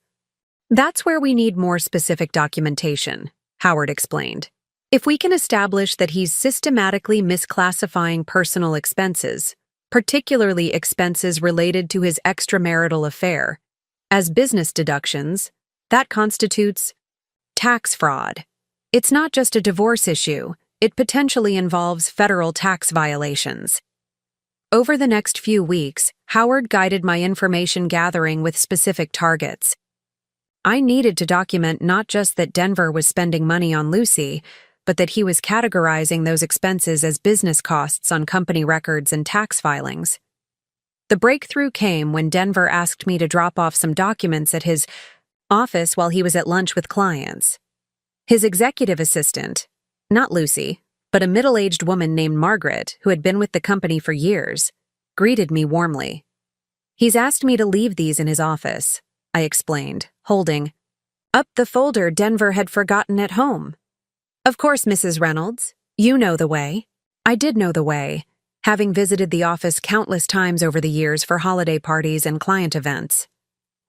That's where we need more specific documentation, Howard explained. If we can establish that he's systematically misclassifying personal expenses, particularly expenses related to his extramarital affair, as business deductions, that constitutes tax fraud. It's not just a divorce issue, it potentially involves federal tax violations. Over the next few weeks, Howard guided my information gathering with specific targets. I needed to document not just that Denver was spending money on Lucy, but that he was categorizing those expenses as business costs on company records and tax filings. The breakthrough came when Denver asked me to drop off some documents at his office while he was at lunch with clients. His executive assistant, not Lucy, but a middle-aged woman named Margaret, who had been with the company for years, greeted me warmly. He's asked me to leave these in his office, I explained, holding up the folder Denver had forgotten at home. Of course, Mrs. Reynolds, you know the way. I did know the way, having visited the office countless times over the years for holiday parties and client events.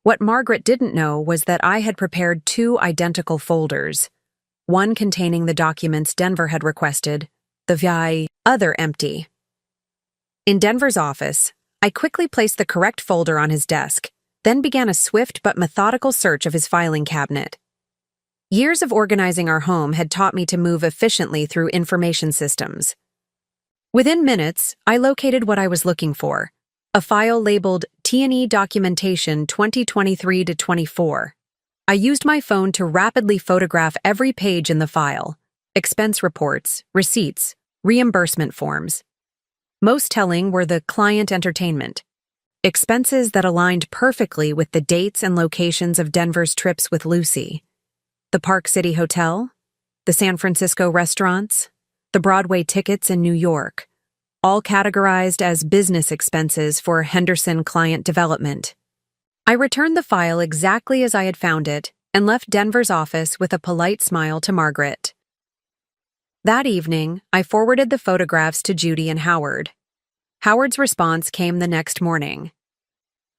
What Margaret didn't know was that I had prepared 2 identical folders, one containing the documents Denver had requested, the other empty. In Denver's office, I quickly placed the correct folder on his desk, then began a swift but methodical search of his filing cabinet. Years of organizing our home had taught me to move efficiently through information systems. Within minutes, I located what I was looking for, a file labeled T&E Documentation 2023-24. I used my phone to rapidly photograph every page in the file, expense reports, receipts, reimbursement forms. Most telling were the client entertainment, expenses that aligned perfectly with the dates and locations of Denver's trips with Lucy. The Park City Hotel, the San Francisco restaurants, the Broadway tickets in New York, all categorized as business expenses for Henderson Client Development. I returned the file exactly as I had found it and left Denver's office with a polite smile to Margaret. That evening, I forwarded the photographs to Judy and Howard. Howard's response came the next morning.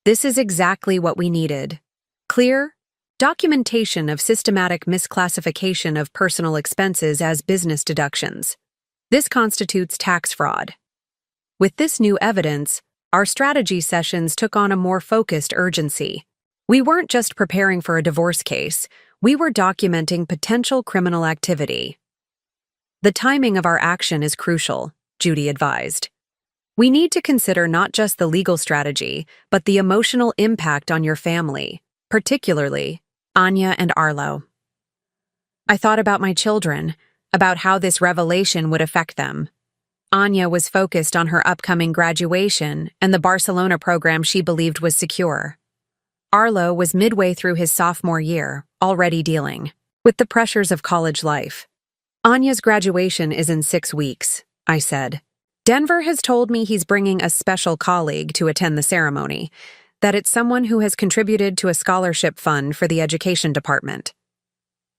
This is exactly what we needed. Clear documentation of systematic misclassification of personal expenses as business deductions. This constitutes tax fraud. With this new evidence, our strategy sessions took on a more focused urgency. We weren't just preparing for a divorce case, we were documenting potential criminal activity. The timing of our action is crucial, Judy advised. We need to consider not just the legal strategy, but the emotional impact on your family, particularly Anya and Arlo. I thought about my children, about how this revelation would affect them. Anya was focused on her upcoming graduation and the Barcelona program she believed was secure. Arlo was midway through his sophomore year, already dealing with the pressures of college life. Anya's graduation is in 6 weeks, I said. Denver has told me he's bringing a special colleague to attend the ceremony, that it's someone who has contributed to a scholarship fund for the education department.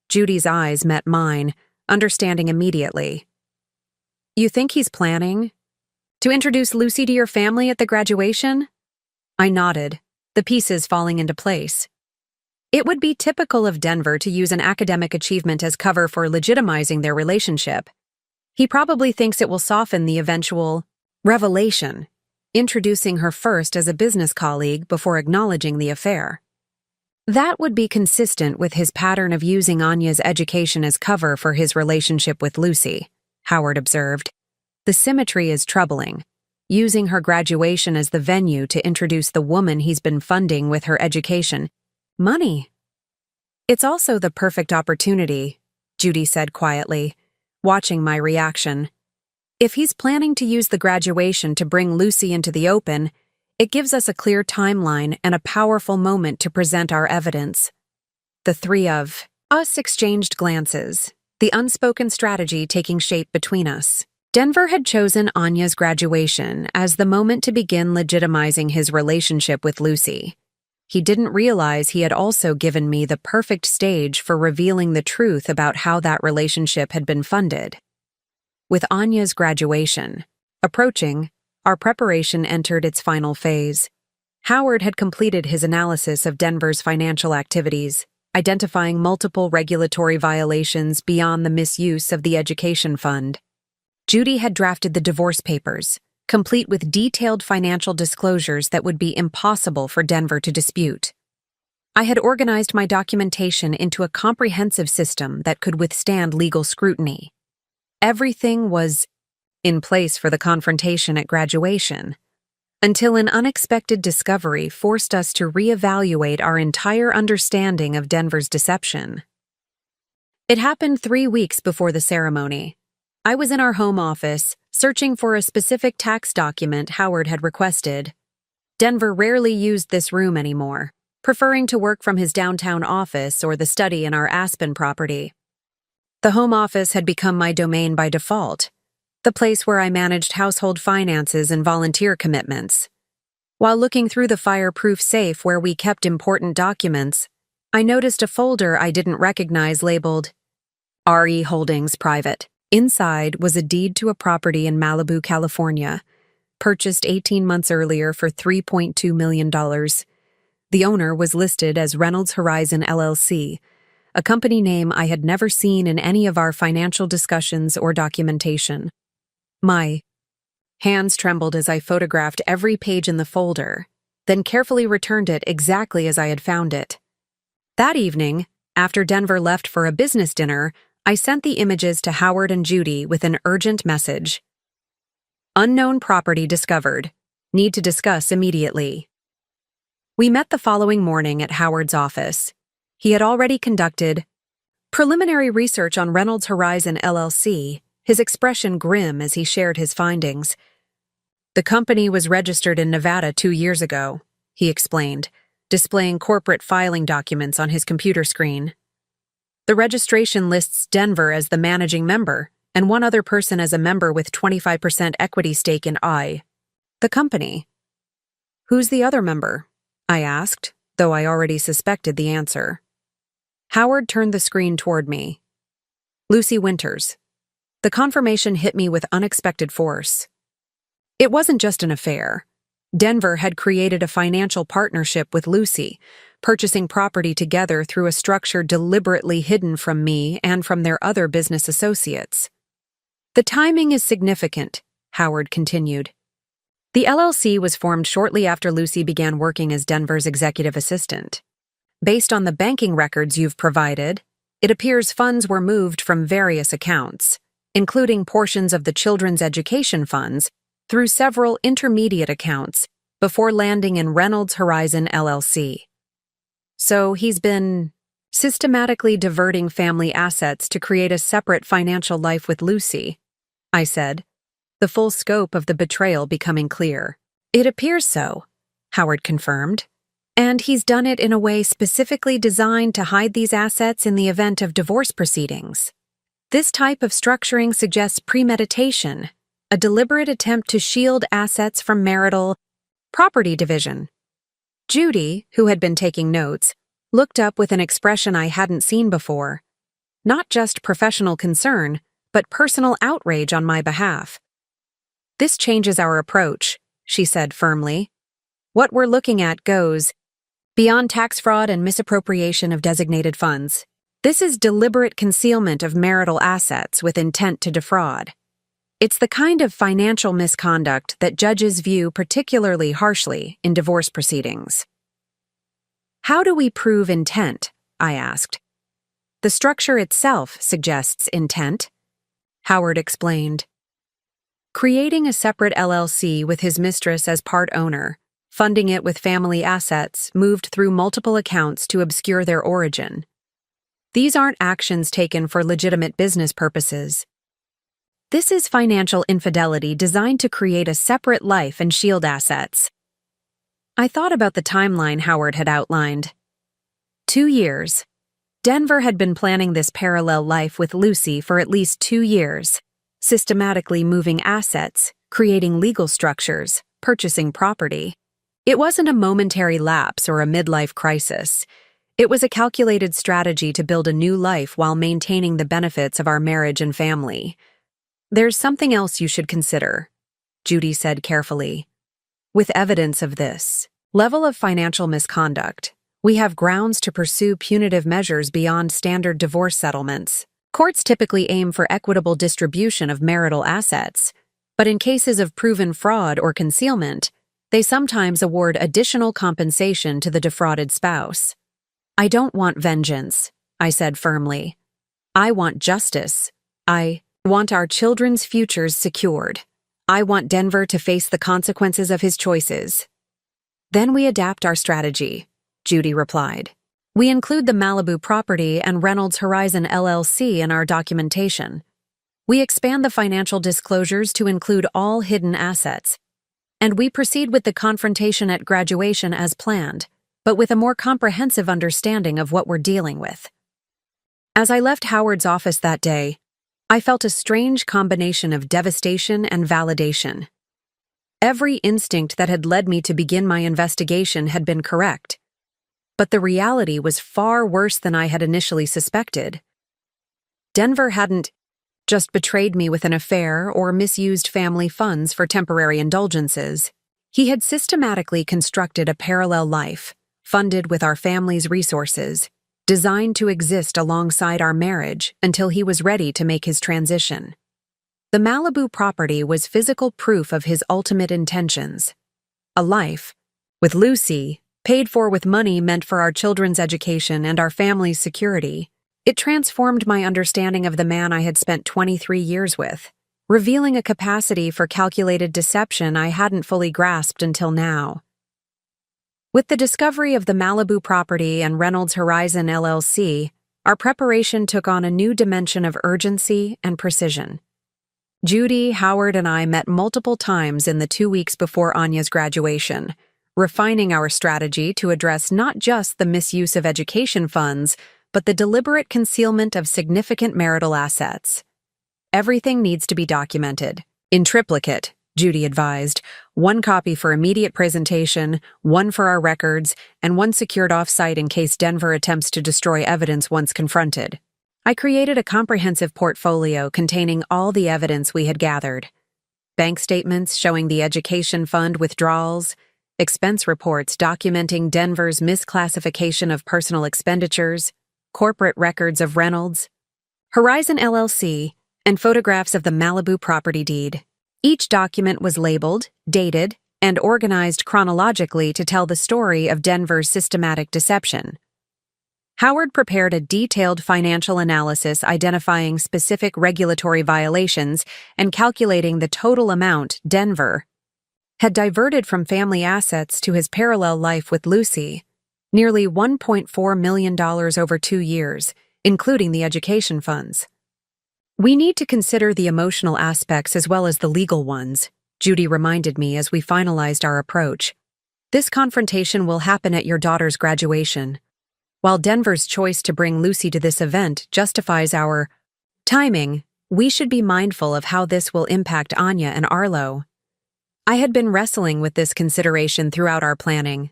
Judy's eyes met mine, understanding immediately. You think he's planning to introduce Lucy to your family at the graduation? I nodded, the pieces falling into place. It would be typical of Denver to use an academic achievement as cover for legitimizing their relationship. He probably thinks it will soften the eventual revelation, introducing her first as a business colleague before acknowledging the affair. That would be consistent with his pattern of using Anya's education as cover for his relationship with Lucy, Howard observed. The symmetry is troubling, using her graduation as the venue to introduce the woman he's been funding with her education. Money. It's also the perfect opportunity, Judy said quietly, watching my reaction. If he's planning to use the graduation to bring Lucy into the open, it gives us a clear timeline and a powerful moment to present our evidence. The three of us exchanged glances, the unspoken strategy taking shape between us. Denver had chosen Anya's graduation as the moment to begin legitimizing his relationship with Lucy. He didn't realize he had also given me the perfect stage for revealing the truth about how that relationship had been funded. With Anya's graduation approaching, our preparation entered its final phase. Howard had completed his analysis of Denver's financial activities, identifying multiple regulatory violations beyond the misuse of the education fund. Judy had drafted the divorce papers, complete with detailed financial disclosures that would be impossible for Denver to dispute. I had organized my documentation into a comprehensive system that could withstand legal scrutiny. Everything was in place for the confrontation at graduation, until an unexpected discovery forced us to reevaluate our entire understanding of Denver's deception. It happened 3 weeks before the ceremony. I was in our home office, searching for a specific tax document Howard had requested. Denver rarely used this room anymore, preferring to work from his downtown office or the study in our Aspen property. The home office had become my domain by default, the place where I managed household finances and volunteer commitments. While looking through the fireproof safe where we kept important documents, I noticed a folder I didn't recognize labeled RE Holdings Private. Inside was a deed to a property in Malibu, California, purchased 18 months earlier for $3.2 million. The owner was listed as Reynolds Horizon LLC, a company name I had never seen in any of our financial discussions or documentation. My hands trembled as I photographed every page in the folder, then carefully returned it exactly as I had found it. That evening, after Denver left for a business dinner, I sent the images to Howard and Judy with an urgent message. Unknown property discovered. Need to discuss immediately. We met the following morning at Howard's office. He had already conducted preliminary research on Reynolds Horizon LLC, his expression grim as he shared his findings. The company was registered in Nevada 2 years ago, he explained, displaying corporate filing documents on his computer screen. The registration lists Denver as the managing member and one other person as a member with 25% equity stake in the company. Who's the other member? I asked, though I already suspected the answer. Howard turned the screen toward me. Lucy Winters. The confirmation hit me with unexpected force. It wasn't just an affair. Denver had created a financial partnership with Lucy, purchasing property together through a structure deliberately hidden from me and from their other business associates. The timing is significant, Howard continued. The LLC was formed shortly after Lucy began working as Denver's executive assistant. Based on the banking records you've provided, it appears funds were moved from various accounts, including portions of the children's education funds, through several intermediate accounts before landing in Reynolds Horizon LLC. So he's been systematically diverting family assets to create a separate financial life with Lucy, I said, the full scope of the betrayal becoming clear. It appears so, Howard confirmed, and he's done it in a way specifically designed to hide these assets in the event of divorce proceedings. This type of structuring suggests premeditation, a deliberate attempt to shield assets from marital property division. Judy, who had been taking notes, looked up with an expression I hadn't seen before. Not just professional concern, but personal outrage on my behalf. This changes our approach, she said firmly. What we're looking at goes beyond tax fraud and misappropriation of designated funds. This is deliberate concealment of marital assets with intent to defraud. It's the kind of financial misconduct that judges view particularly harshly in divorce proceedings. How do we prove intent? I asked. The structure itself suggests intent, Howard explained. Creating a separate LLC with his mistress as part owner, funding it with family assets moved through multiple accounts to obscure their origin. These aren't actions taken for legitimate business purposes. This is financial infidelity designed to create a separate life and shield assets. I thought about the timeline Howard had outlined. 2 years. Denver had been planning this parallel life with Lucy for at least 2 years, systematically moving assets, creating legal structures, purchasing property. It wasn't a momentary lapse or a midlife crisis. It was a calculated strategy to build a new life while maintaining the benefits of our marriage and family. There's something else you should consider, Judy said carefully. With evidence of this level of financial misconduct, we have grounds to pursue punitive measures beyond standard divorce settlements. Courts typically aim for equitable distribution of marital assets, but in cases of proven fraud or concealment, they sometimes award additional compensation to the defrauded spouse. I don't want vengeance, I said firmly. I want justice. I want our children's futures secured. I want Denver to face the consequences of his choices. Then we adapt our strategy, Judy replied. We include the Malibu property and Reynolds Horizon LLC in our documentation. We expand the financial disclosures to include all hidden assets. And we proceed with the confrontation at graduation as planned, but with a more comprehensive understanding of what we're dealing with. As I left Howard's office that day, I felt a strange combination of devastation and validation. Every instinct that had led me to begin my investigation had been correct. But the reality was far worse than I had initially suspected. Denver hadn't just betrayed me with an affair or misused family funds for temporary indulgences. He had systematically constructed a parallel life, funded with our family's resources, designed to exist alongside our marriage until he was ready to make his transition. The Malibu property was physical proof of his ultimate intentions. A life, with Lucy, paid for with money meant for our children's education and our family's security. It transformed my understanding of the man I had spent 23 years with, revealing a capacity for calculated deception I hadn't fully grasped until now. With the discovery of the Malibu property and Reynolds Horizon LLC, our preparation took on a new dimension of urgency and precision. Judy, Howard, and I met multiple times in the 2 weeks before Anya's graduation, refining our strategy to address not just the misuse of education funds, but the deliberate concealment of significant marital assets. Everything needs to be documented, in triplicate, Judy advised, 1 copy for immediate presentation, 1 for our records, and 1 secured off-site in case Denver attempts to destroy evidence once confronted. I created a comprehensive portfolio containing all the evidence we had gathered. Bank statements showing the education fund withdrawals, expense reports documenting Denver's misclassification of personal expenditures, corporate records of Reynolds, Horizon LLC, and photographs of the Malibu property deed. Each document was labeled, dated, and organized chronologically to tell the story of Denver's systematic deception. Howard prepared a detailed financial analysis identifying specific regulatory violations and calculating the total amount Denver had diverted from family assets to his parallel life with Lucy, nearly $1.4 million over 2 years, including the education funds. "We need to consider the emotional aspects as well as the legal ones," Judy reminded me as we finalized our approach. "This confrontation will happen at your daughter's graduation. While Denver's choice to bring Lucy to this event justifies our timing, we should be mindful of how this will impact Anya and Arlo." I had been wrestling with this consideration throughout our planning.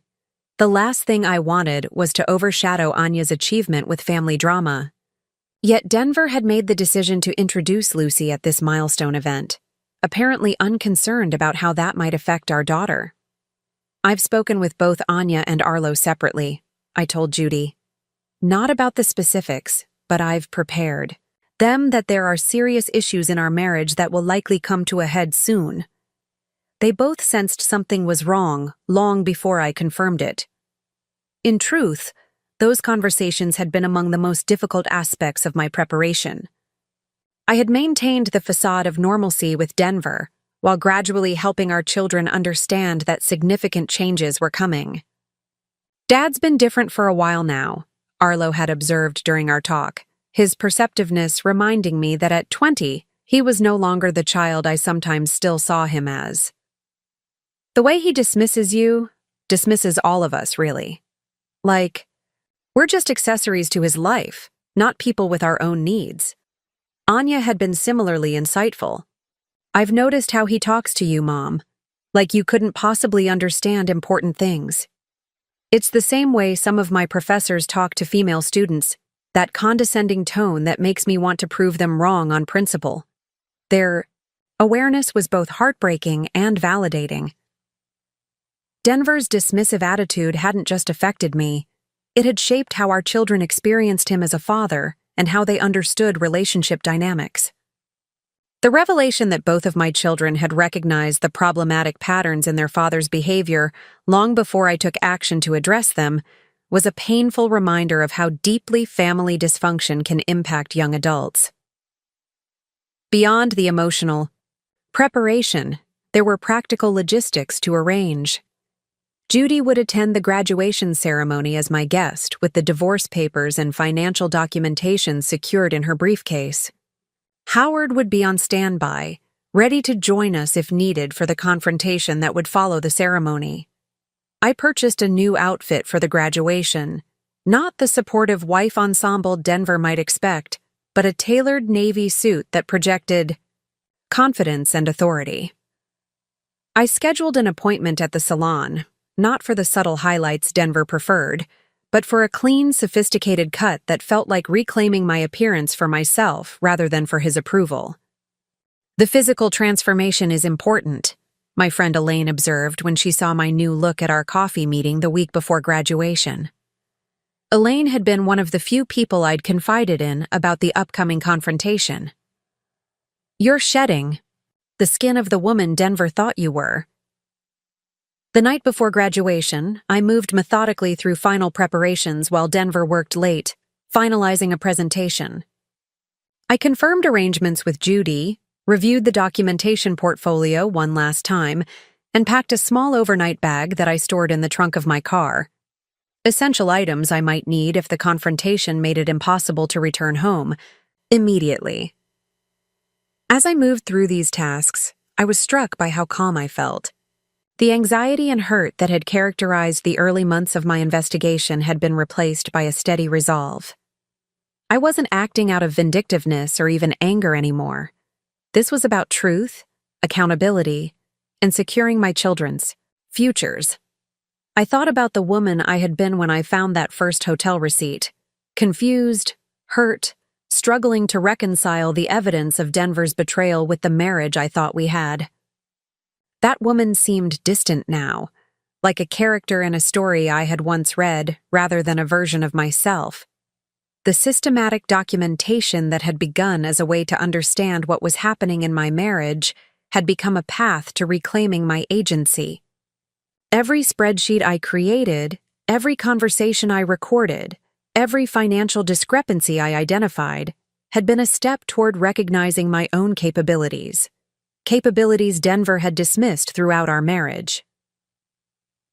The last thing I wanted was to overshadow Anya's achievement with family drama. Yet Denver had made the decision to introduce Lucy at this milestone event, apparently unconcerned about how that might affect our daughter. "I've spoken with both Anya and Arlo separately," I told Judy. "Not about the specifics, but I've prepared them that there are serious issues in our marriage that will likely come to a head soon." They both sensed something was wrong long before I confirmed it. In truth, those conversations had been among the most difficult aspects of my preparation. I had maintained the facade of normalcy with Denver, while gradually helping our children understand that significant changes were coming. "Dad's been different for a while now," Arlo had observed during our talk, his perceptiveness reminding me that at 20, he was no longer the child I sometimes still saw him as. "The way he dismisses you, dismisses all of us, really. Like, we're just accessories to his life, not people with our own needs." Anya had been similarly insightful. "I've noticed how he talks to you, Mom. Like you couldn't possibly understand important things. It's the same way some of my professors talk to female students, that condescending tone that makes me want to prove them wrong on principle." Their awareness was both heartbreaking and validating. Denver's dismissive attitude hadn't just affected me. It had shaped how our children experienced him as a father and how they understood relationship dynamics. The revelation that both of my children had recognized the problematic patterns in their father's behavior long before I took action to address them was a painful reminder of how deeply family dysfunction can impact young adults. Beyond the emotional preparation, there were practical logistics to arrange. Judy would attend the graduation ceremony as my guest, with the divorce papers and financial documentation secured in her briefcase. Howard would be on standby, ready to join us if needed for the confrontation that would follow the ceremony. I purchased a new outfit for the graduation, not the supportive wife ensemble Denver might expect, but a tailored navy suit that projected confidence and authority. I scheduled an appointment at the salon, not for the subtle highlights Denver preferred, but for a clean, sophisticated cut that felt like reclaiming my appearance for myself rather than for his approval. "The physical transformation is important," my friend Elaine observed when she saw my new look at our coffee meeting the week before graduation. Elaine had been one of the few people I'd confided in about the upcoming confrontation. "You're shedding the skin of the woman Denver thought you were." The night before graduation, I moved methodically through final preparations while Denver worked late, finalizing a presentation. I confirmed arrangements with Judy, reviewed the documentation portfolio one last time, and packed a small overnight bag that I stored in the trunk of my car. Essential items I might need if the confrontation made it impossible to return home immediately. As I moved through these tasks, I was struck by how calm I felt. The anxiety and hurt that had characterized the early months of my investigation had been replaced by a steady resolve. I wasn't acting out of vindictiveness or even anger anymore. This was about truth, accountability, and securing my children's futures. I thought about the woman I had been when I found that first hotel receipt, confused, hurt, struggling to reconcile the evidence of Denver's betrayal with the marriage I thought we had. That woman seemed distant now, like a character in a story I had once read rather than a version of myself. The systematic documentation that had begun as a way to understand what was happening in my marriage had become a path to reclaiming my agency. Every spreadsheet I created, every conversation I recorded, every financial discrepancy I identified had been a step toward recognizing my own capabilities Denver had dismissed throughout our marriage.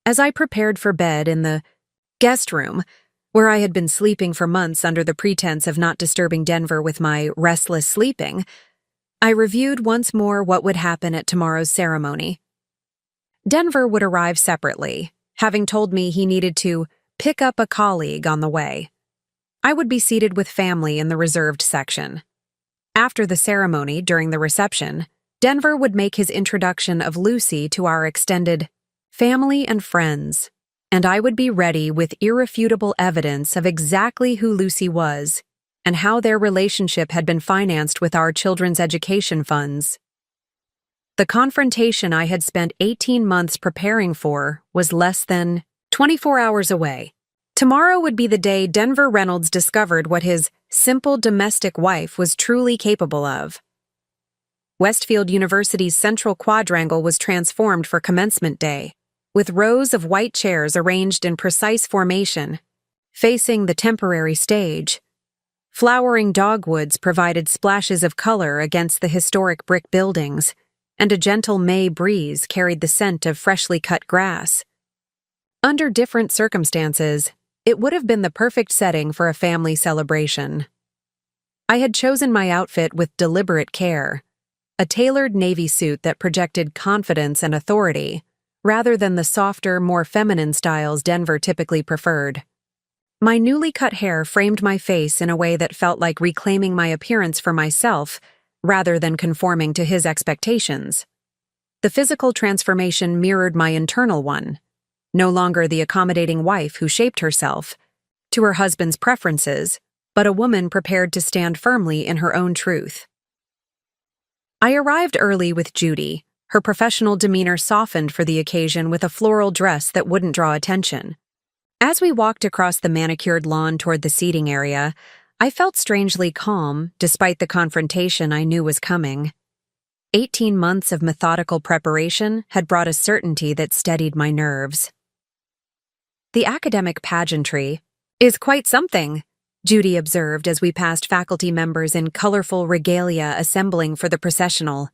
As I prepared for bed in the guest room, where I had been sleeping for months under the pretense of not disturbing Denver with my restless sleeping, I reviewed once more what would happen at tomorrow's ceremony. Denver would arrive separately, having told me he needed to pick up a colleague on the way. I would be seated with family in the reserved section. After the ceremony, during the reception, Denver would make his introduction of Lucy to our extended family and friends, and I would be ready with irrefutable evidence of exactly who Lucy was and how their relationship had been financed with our children's education funds. The confrontation I had spent 18 months preparing for was less than 24 hours away. Tomorrow would be the day Denver Reynolds discovered what his simple domestic wife was truly capable of. Westfield University's central quadrangle was transformed for commencement day, with rows of white chairs arranged in precise formation, facing the temporary stage. Flowering dogwoods provided splashes of color against the historic brick buildings, and a gentle May breeze carried the scent of freshly cut grass. Under different circumstances, it would have been the perfect setting for a family celebration. I had chosen my outfit with deliberate care, a tailored navy suit that projected confidence and authority, rather than the softer, more feminine styles Denver typically preferred. My newly cut hair framed my face in a way that felt like reclaiming my appearance for myself, rather than conforming to his expectations. The physical transformation mirrored my internal one, no longer the accommodating wife who shaped herself to her husband's preferences, but a woman prepared to stand firmly in her own truth. I arrived early with Judy, her professional demeanor softened for the occasion with a floral dress that wouldn't draw attention. As we walked across the manicured lawn toward the seating area, I felt strangely calm despite the confrontation I knew was coming. 18 months of methodical preparation had brought a certainty that steadied my nerves. "The academic pageantry is quite something," Judy observed as we passed faculty members in colorful regalia assembling for the processional.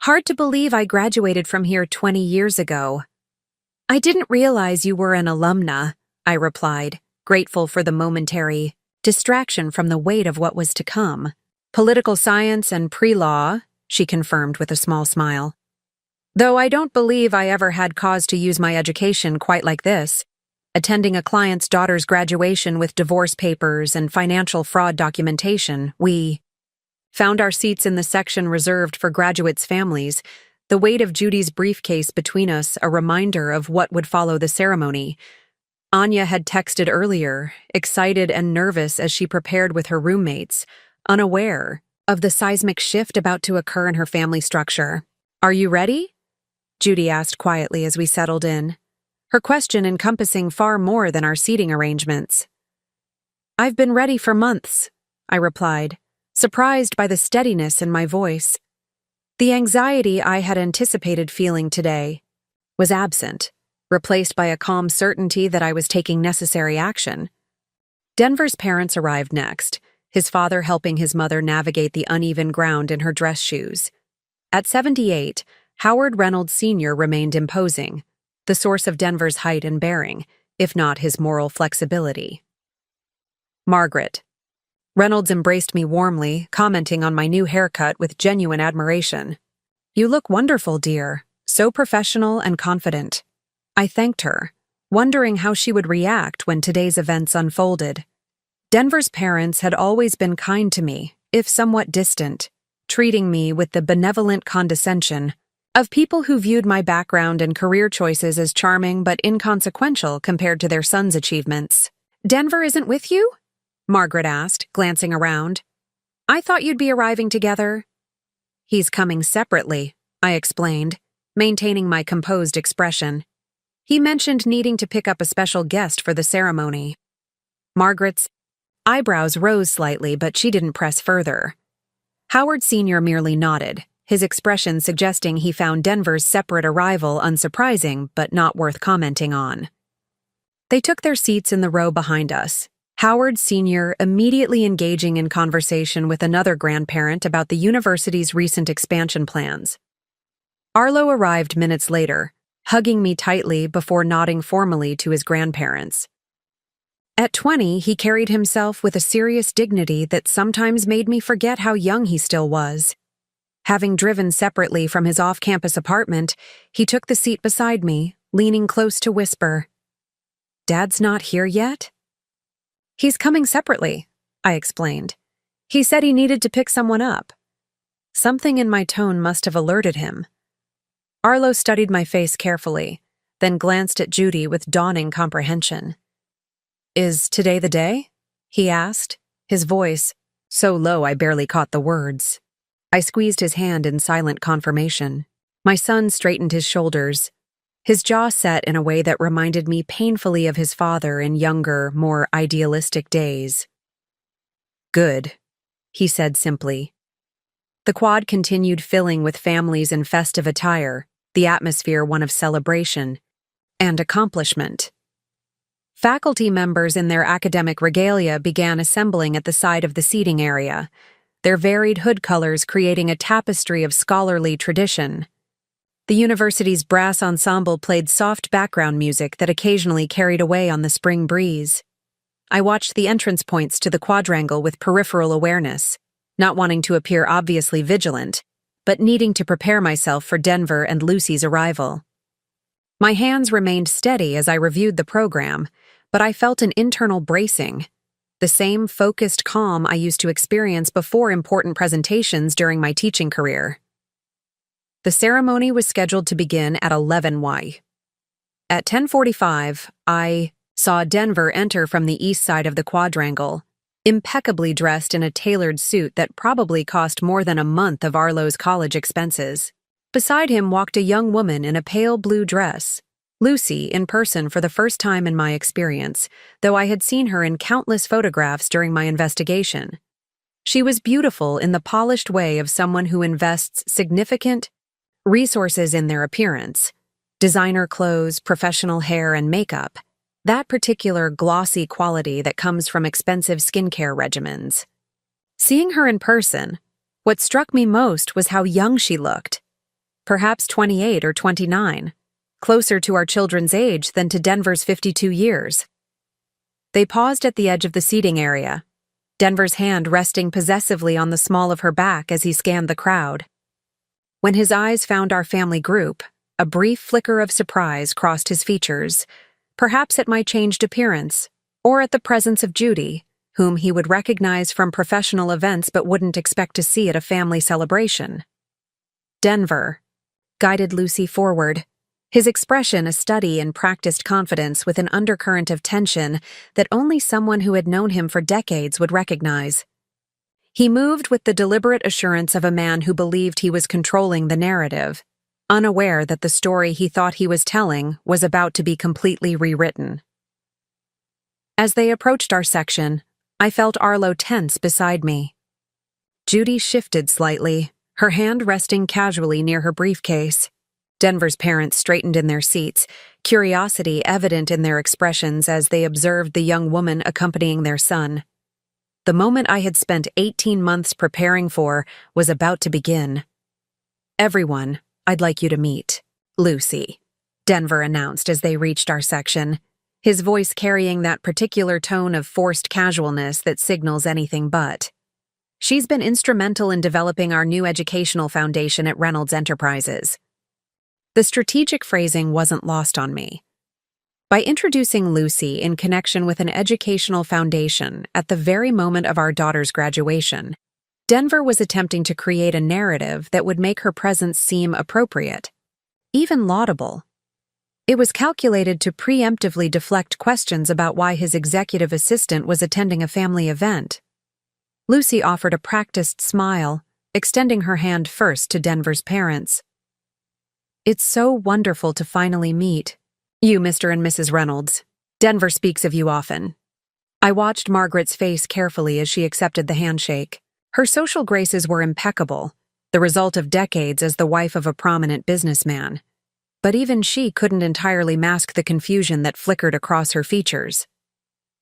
"Hard to believe I graduated from here 20 years ago." "I didn't realize you were an alumna," I replied, grateful for the momentary distraction from the weight of what was to come. "Political science and pre-law," she confirmed with a small smile. "Though I don't believe I ever had cause to use my education quite like this, attending a client's daughter's graduation with divorce papers and financial fraud documentation. We found our seats in the section reserved for graduates' families, the weight of Judy's briefcase between us a reminder of what would follow the ceremony. Anya had texted earlier, excited and nervous as she prepared with her roommates, unaware of the seismic shift about to occur in her family structure. "Are you ready?" Judy asked quietly as we settled in, her question encompassing far more than our seating arrangements. "I've been ready for months," I replied, surprised by the steadiness in my voice. The anxiety I had anticipated feeling today was absent, replaced by a calm certainty that I was taking necessary action. Denver's parents arrived next, his father helping his mother navigate the uneven ground in her dress shoes. At 78, Howard Reynolds Sr. remained imposing, the source of Denver's height and bearing, if not his moral flexibility. "Margaret." Reynolds embraced me warmly, commenting on my new haircut with genuine admiration. "You look wonderful, dear, so professional and confident." I thanked her, wondering how she would react when today's events unfolded. Denver's parents had always been kind to me, if somewhat distant, treating me with the benevolent condescension of people who viewed my background and career choices as charming but inconsequential compared to their son's achievements. "Denver isn't with you?" Margaret asked, glancing around. I thought you'd be arriving together. He's coming separately, I explained, maintaining my composed expression. He mentioned needing to pick up a special guest for the ceremony. Margaret's eyebrows rose slightly, but she didn't press further. Howard Sr. merely nodded, his expression suggesting he found Denver's separate arrival unsurprising but not worth commenting on. They took their seats in the row behind us, Howard Sr. immediately engaging in conversation with another grandparent about the university's recent expansion plans. Arlo arrived minutes later, hugging me tightly before nodding formally to his grandparents. At 20, he carried himself with a serious dignity that sometimes made me forget how young he still was. Having driven separately from his off-campus apartment, he took the seat beside me, leaning close to whisper, "Dad's not here yet?" "He's coming separately," I explained. "He said he needed to pick someone up." Something in my tone must have alerted him. Arlo studied my face carefully, then glanced at Judy with dawning comprehension. "Is today the day?" he asked, his voice so low I barely caught the words. I squeezed his hand in silent confirmation. My son straightened his shoulders, his jaw set in a way that reminded me painfully of his father in younger, more idealistic days. "Good," he said simply. The quad continued filling with families in festive attire, the atmosphere one of celebration and accomplishment. Faculty members in their academic regalia began assembling at the side of the seating area, their varied hood colors creating a tapestry of scholarly tradition. The university's brass ensemble played soft background music that occasionally carried away on the spring breeze. I watched the entrance points to the quadrangle with peripheral awareness, not wanting to appear obviously vigilant, but needing to prepare myself for Denver and Lucy's arrival. My hands remained steady as I reviewed the program, but I felt an internal bracing, the same focused calm I used to experience before important presentations during my teaching career. The ceremony was scheduled to begin at 11 At 10:45, I saw Denver enter from the east side of the quadrangle, impeccably dressed in a tailored suit that probably cost more than a month of Arlo's college expenses. Beside him walked a young woman in a pale blue dress, Lucy in person for the first time in my experience, though I had seen her in countless photographs during my investigation. She was beautiful in the polished way of someone who invests significant resources in their appearance, designer clothes, professional hair, and makeup, that particular glossy quality that comes from expensive skincare regimens. Seeing her in person, what struck me most was how young she looked, perhaps 28 or 29, closer to our children's age than to Denver's 52 years. They paused at the edge of the seating area, Denver's hand resting possessively on the small of her back as he scanned the crowd. When his eyes found our family group, a brief flicker of surprise crossed his features, perhaps at my changed appearance, or at the presence of Judy, whom he would recognize from professional events but wouldn't expect to see at a family celebration. Denver guided Lucy forward, his expression a study in practiced confidence with an undercurrent of tension that only someone who had known him for decades would recognize. He moved with the deliberate assurance of a man who believed he was controlling the narrative, unaware that the story he thought he was telling was about to be completely rewritten. As they approached our section, I felt Arlo tense beside me. Judy shifted slightly, her hand resting casually near her briefcase. Denver's parents straightened in their seats, curiosity evident in their expressions as they observed the young woman accompanying their son. The moment I had spent 18 months preparing for was about to begin. "Everyone, I'd like you to meet Lucy," Denver announced as they reached our section, his voice carrying that particular tone of forced casualness that signals anything but. "She's been instrumental in developing our new educational foundation at Reynolds Enterprises." The strategic phrasing wasn't lost on me. By introducing Lucy in connection with an educational foundation at the very moment of our daughter's graduation, Denver was attempting to create a narrative that would make her presence seem appropriate, even laudable. It was calculated to preemptively deflect questions about why his executive assistant was attending a family event. Lucy offered a practiced smile, extending her hand first to Denver's parents. "It's so wonderful to finally meet you, Mr. and Mrs. Reynolds. Denver speaks of you often." I watched Margaret's face carefully as she accepted the handshake. Her social graces were impeccable, the result of decades as the wife of a prominent businessman. But even she couldn't entirely mask the confusion that flickered across her features.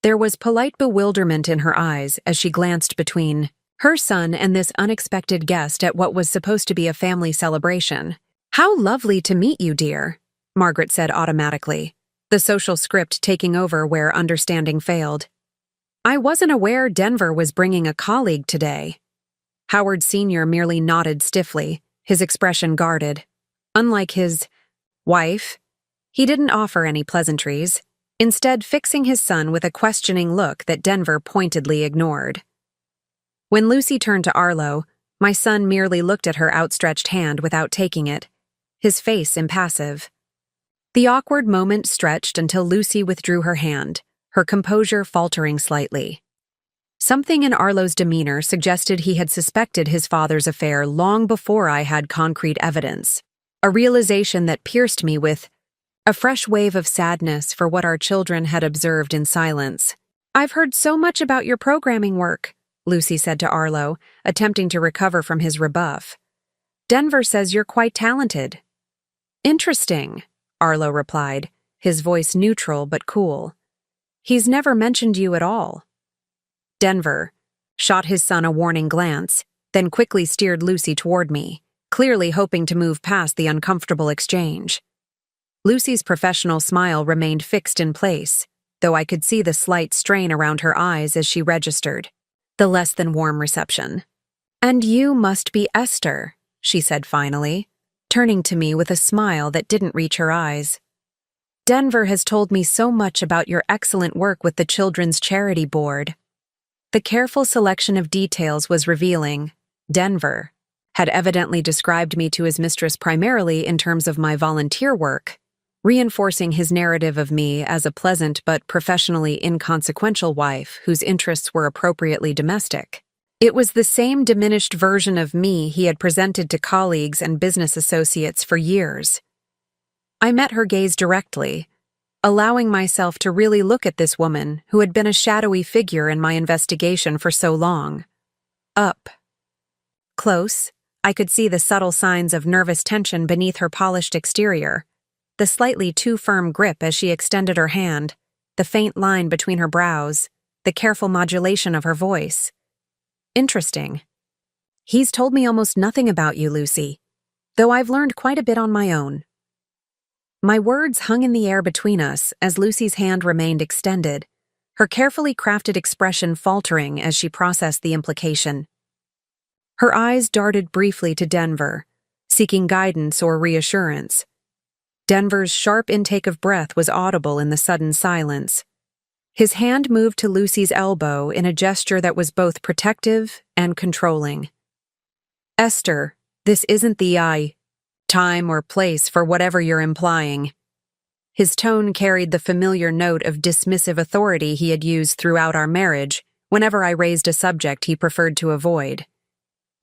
There was polite bewilderment in her eyes as she glanced between her son and this unexpected guest at what was supposed to be a family celebration. "How lovely to meet you, dear," Margaret said automatically, the social script taking over where understanding failed. "I wasn't aware Denver was bringing a colleague today." Howard Sr. merely nodded stiffly, his expression guarded. Unlike his wife, he didn't offer any pleasantries, instead fixing his son with a questioning look that Denver pointedly ignored. When Lucy turned to Arlo, my son merely looked at her outstretched hand without taking it, his face impassive. The awkward moment stretched until Lucy withdrew her hand, her composure faltering slightly. Something in Arlo's demeanor suggested he had suspected his father's affair long before I had concrete evidence, a realization that pierced me with a fresh wave of sadness for what our children had observed in silence. "I've heard so much about your programming work," Lucy said to Arlo, attempting to recover from his rebuff. "Denver says you're quite talented." "Interesting," Arlo replied, his voice neutral but cool. "He's never mentioned you at all." Denver shot his son a warning glance, then quickly steered Lucy toward me, clearly hoping to move past the uncomfortable exchange. Lucy's professional smile remained fixed in place, though I could see the slight strain around her eyes as she registered the less-than-warm reception. "And you must be Esther," she said finally, turning to me with a smile that didn't reach her eyes. "Denver has told me so much about your excellent work with the Children's Charity Board." The careful selection of details was revealing. Denver had evidently described me to his mistress primarily in terms of my volunteer work, reinforcing his narrative of me as a pleasant but professionally inconsequential wife whose interests were appropriately domestic. It was the same diminished version of me he had presented to colleagues and business associates for years. I met her gaze directly, allowing myself to really look at this woman who had been a shadowy figure in my investigation for so long. Up close, I could see the subtle signs of nervous tension beneath her polished exterior, the slightly too firm grip as she extended her hand, the faint line between her brows, the careful modulation of her voice. "Interesting. He's told me almost nothing about you, Lucy, though I've learned quite a bit on my own." My words hung in the air between us as Lucy's hand remained extended, her carefully crafted expression faltering as she processed the implication. Her eyes darted briefly to Denver, seeking guidance or reassurance. Denver's sharp intake of breath was audible in the sudden silence. His hand moved to Lucy's elbow in a gesture that was both protective and controlling. "Esther, this isn't the time or place for whatever you're implying." His tone carried the familiar note of dismissive authority he had used throughout our marriage whenever I raised a subject he preferred to avoid.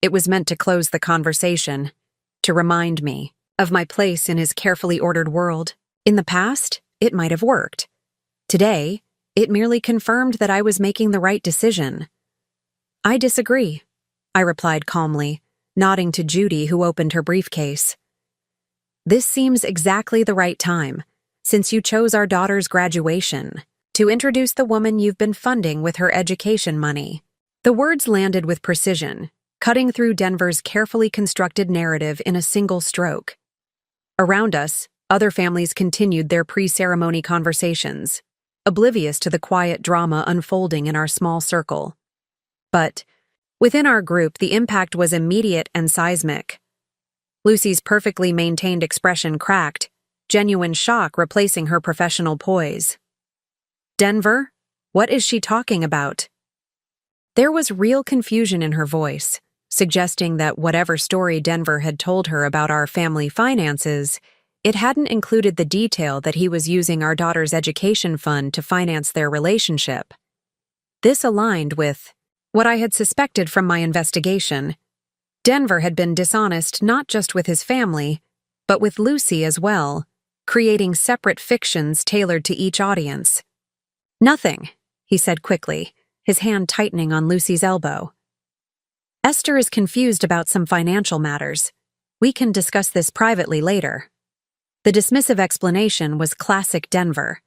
It was meant to close the conversation, to remind me of my place in his carefully ordered world. In the past, it might have worked. Today, it merely confirmed that I was making the right decision. "I disagree," I replied calmly, nodding to Judy, who opened her briefcase. "This seems exactly the right time, since you chose our daughter's graduation, to introduce the woman you've been funding with her education money." The words landed with precision, cutting through Denver's carefully constructed narrative in a single stroke. Around us, other families continued their pre-ceremony conversations, oblivious to the quiet drama unfolding in our small circle. But within our group, the impact was immediate and seismic. Lucy's perfectly maintained expression cracked, genuine shock replacing her professional poise. "Denver, what is she talking about?" There was real confusion in her voice, suggesting that whatever story Denver had told her about our family finances, It hadn't included the detail that he was using our daughter's education fund to finance their relationship. This aligned with what I had suspected from my investigation. Denver had been dishonest not just with his family, but with Lucy as well, creating separate fictions tailored to each audience. "Nothing," he said quickly, his hand tightening on Lucy's elbow. "Esther is confused about some financial matters. We can discuss this privately later." The dismissive explanation was classic Denver,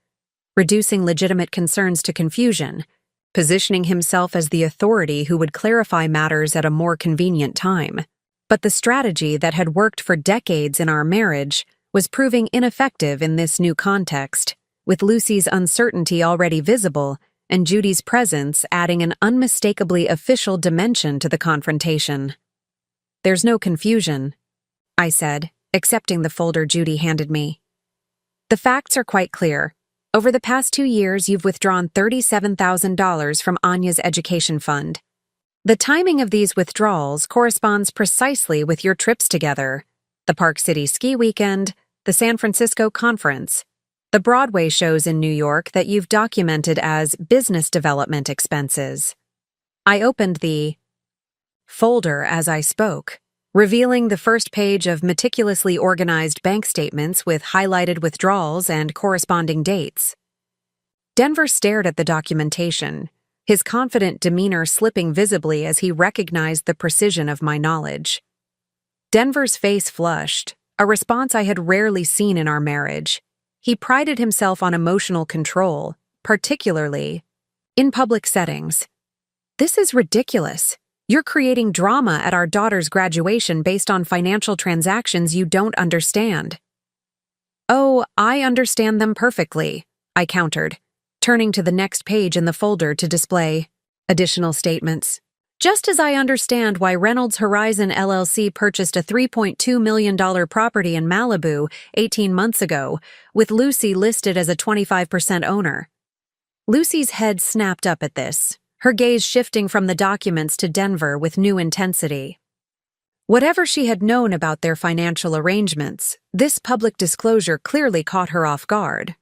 reducing legitimate concerns to confusion, positioning himself as the authority who would clarify matters at a more convenient time. But the strategy that had worked for decades in our marriage was proving ineffective in this new context, with Lucy's uncertainty already visible and Judy's presence adding an unmistakably official dimension to the confrontation. "There's no confusion," I said, accepting the folder Judy handed me. "The facts are quite clear. Over the past 2 years, you've withdrawn $37,000 from Anya's education fund. The timing of these withdrawals corresponds precisely with your trips together: the Park City ski weekend, the San Francisco conference, the Broadway shows in New York that you've documented as business development expenses." I opened the folder as I spoke, revealing the first page of meticulously organized bank statements with highlighted withdrawals and corresponding dates. Denver stared at the documentation, his confident demeanor slipping visibly as he recognized the precision of my knowledge. Denver's face flushed, a response I had rarely seen in our marriage. He prided himself on emotional control, particularly in public settings. "This is ridiculous. You're creating drama at our daughter's graduation based on financial transactions you don't understand." "Oh, I understand them perfectly," I countered, turning to the next page in the folder to display additional statements. "Just as I understand why Reynolds Horizon LLC purchased a $3.2 million property in Malibu 18 months ago, with Lucy listed as a 25% owner." Lucy's head snapped up at this, her gaze shifting from the documents to Denver with new intensity. Whatever she had known about their financial arrangements, this public disclosure clearly caught her off guard.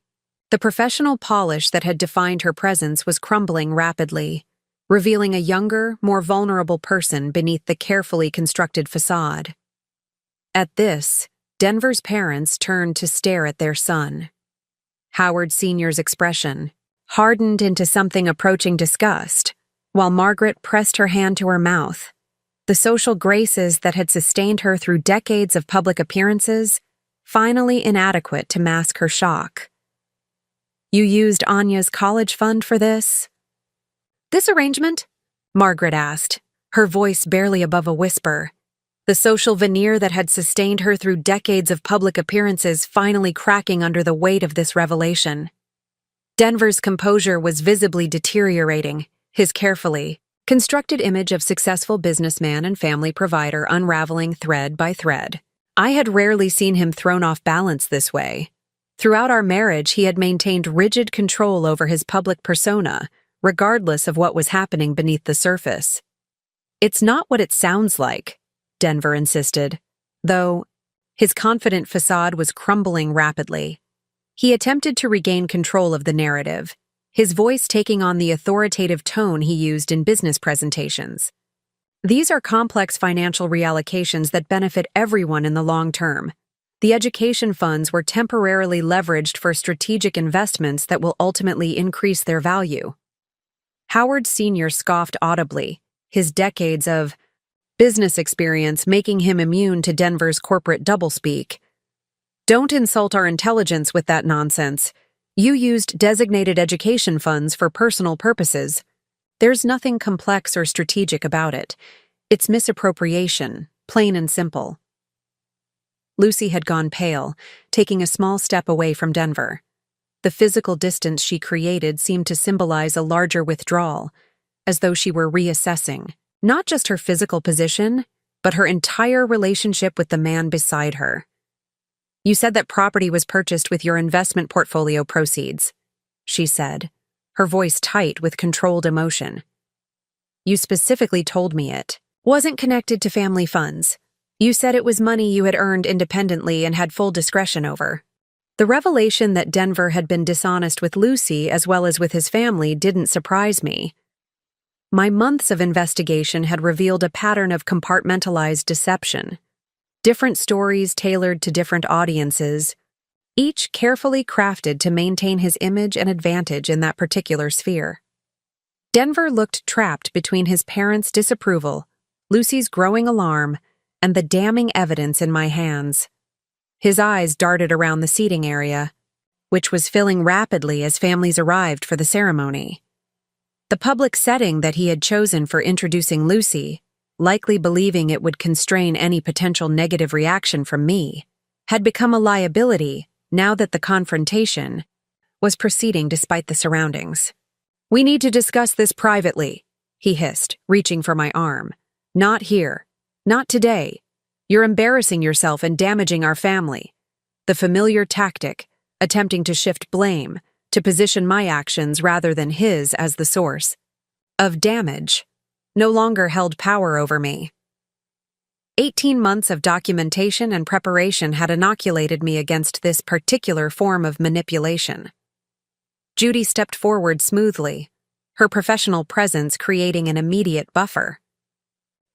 The professional polish that had defined her presence was crumbling rapidly, revealing a younger, more vulnerable person beneath the carefully constructed facade. At this, Denver's parents turned to stare at their son. Howard Sr.'s expression hardened into something approaching disgust, while Margaret pressed her hand to her mouth. The social graces that had sustained her through decades of public appearances, finally inadequate to mask her shock. "You used Anya's college fund for this?" "This arrangement?" Margaret asked, her voice barely above a whisper. The social veneer that had sustained her through decades of public appearances finally cracking under the weight of this revelation. Denver's composure was visibly deteriorating, his carefully constructed image of successful businessman and family provider unraveling thread by thread. I had rarely seen him thrown off balance this way. Throughout our marriage, he had maintained rigid control over his public persona, regardless of what was happening beneath the surface. "It's not what it sounds like," Denver insisted, though his confident facade was crumbling rapidly. He attempted to regain control of the narrative, his voice taking on the authoritative tone he used in business presentations. "These are complex financial reallocations that benefit everyone in the long term. The education funds were temporarily leveraged for strategic investments that will ultimately increase their value." Howard Sr. scoffed audibly, his decades of business experience making him immune to Denver's corporate doublespeak. "Don't insult our intelligence with that nonsense. You used designated education funds for personal purposes. There's nothing complex or strategic about it. It's misappropriation, plain and simple." Lucy had gone pale, taking a small step away from Denver. The physical distance she created seemed to symbolize a larger withdrawal, as though she were reassessing not just her physical position, but her entire relationship with the man beside her. "You said that property was purchased with your investment portfolio proceeds," she said, her voice tight with controlled emotion. "You specifically told me it wasn't connected to family funds. You said it was money you had earned independently and had full discretion over. The revelation that Denver had been dishonest with Lucy as well as with his family didn't surprise me. My months of investigation had revealed a pattern of compartmentalized deception. Different stories tailored to different audiences, each carefully crafted to maintain his image and advantage in that particular sphere. Denver looked trapped between his parents' disapproval, Lucy's growing alarm, and the damning evidence in my hands. His eyes darted around the seating area, which was filling rapidly as families arrived for the ceremony. The public setting that he had chosen for introducing Lucy, likely believing it would constrain any potential negative reaction from me, had become a liability now that the confrontation was proceeding despite the surroundings. "We need to discuss this privately," he hissed, reaching for my arm. "Not here. Not today. You're embarrassing yourself and damaging our family." The familiar tactic, attempting to shift blame, to position my actions rather than his as the source of damage, no longer held power over me. 18 months of documentation and preparation had inoculated me against this particular form of manipulation. Judy stepped forward smoothly, her professional presence creating an immediate buffer.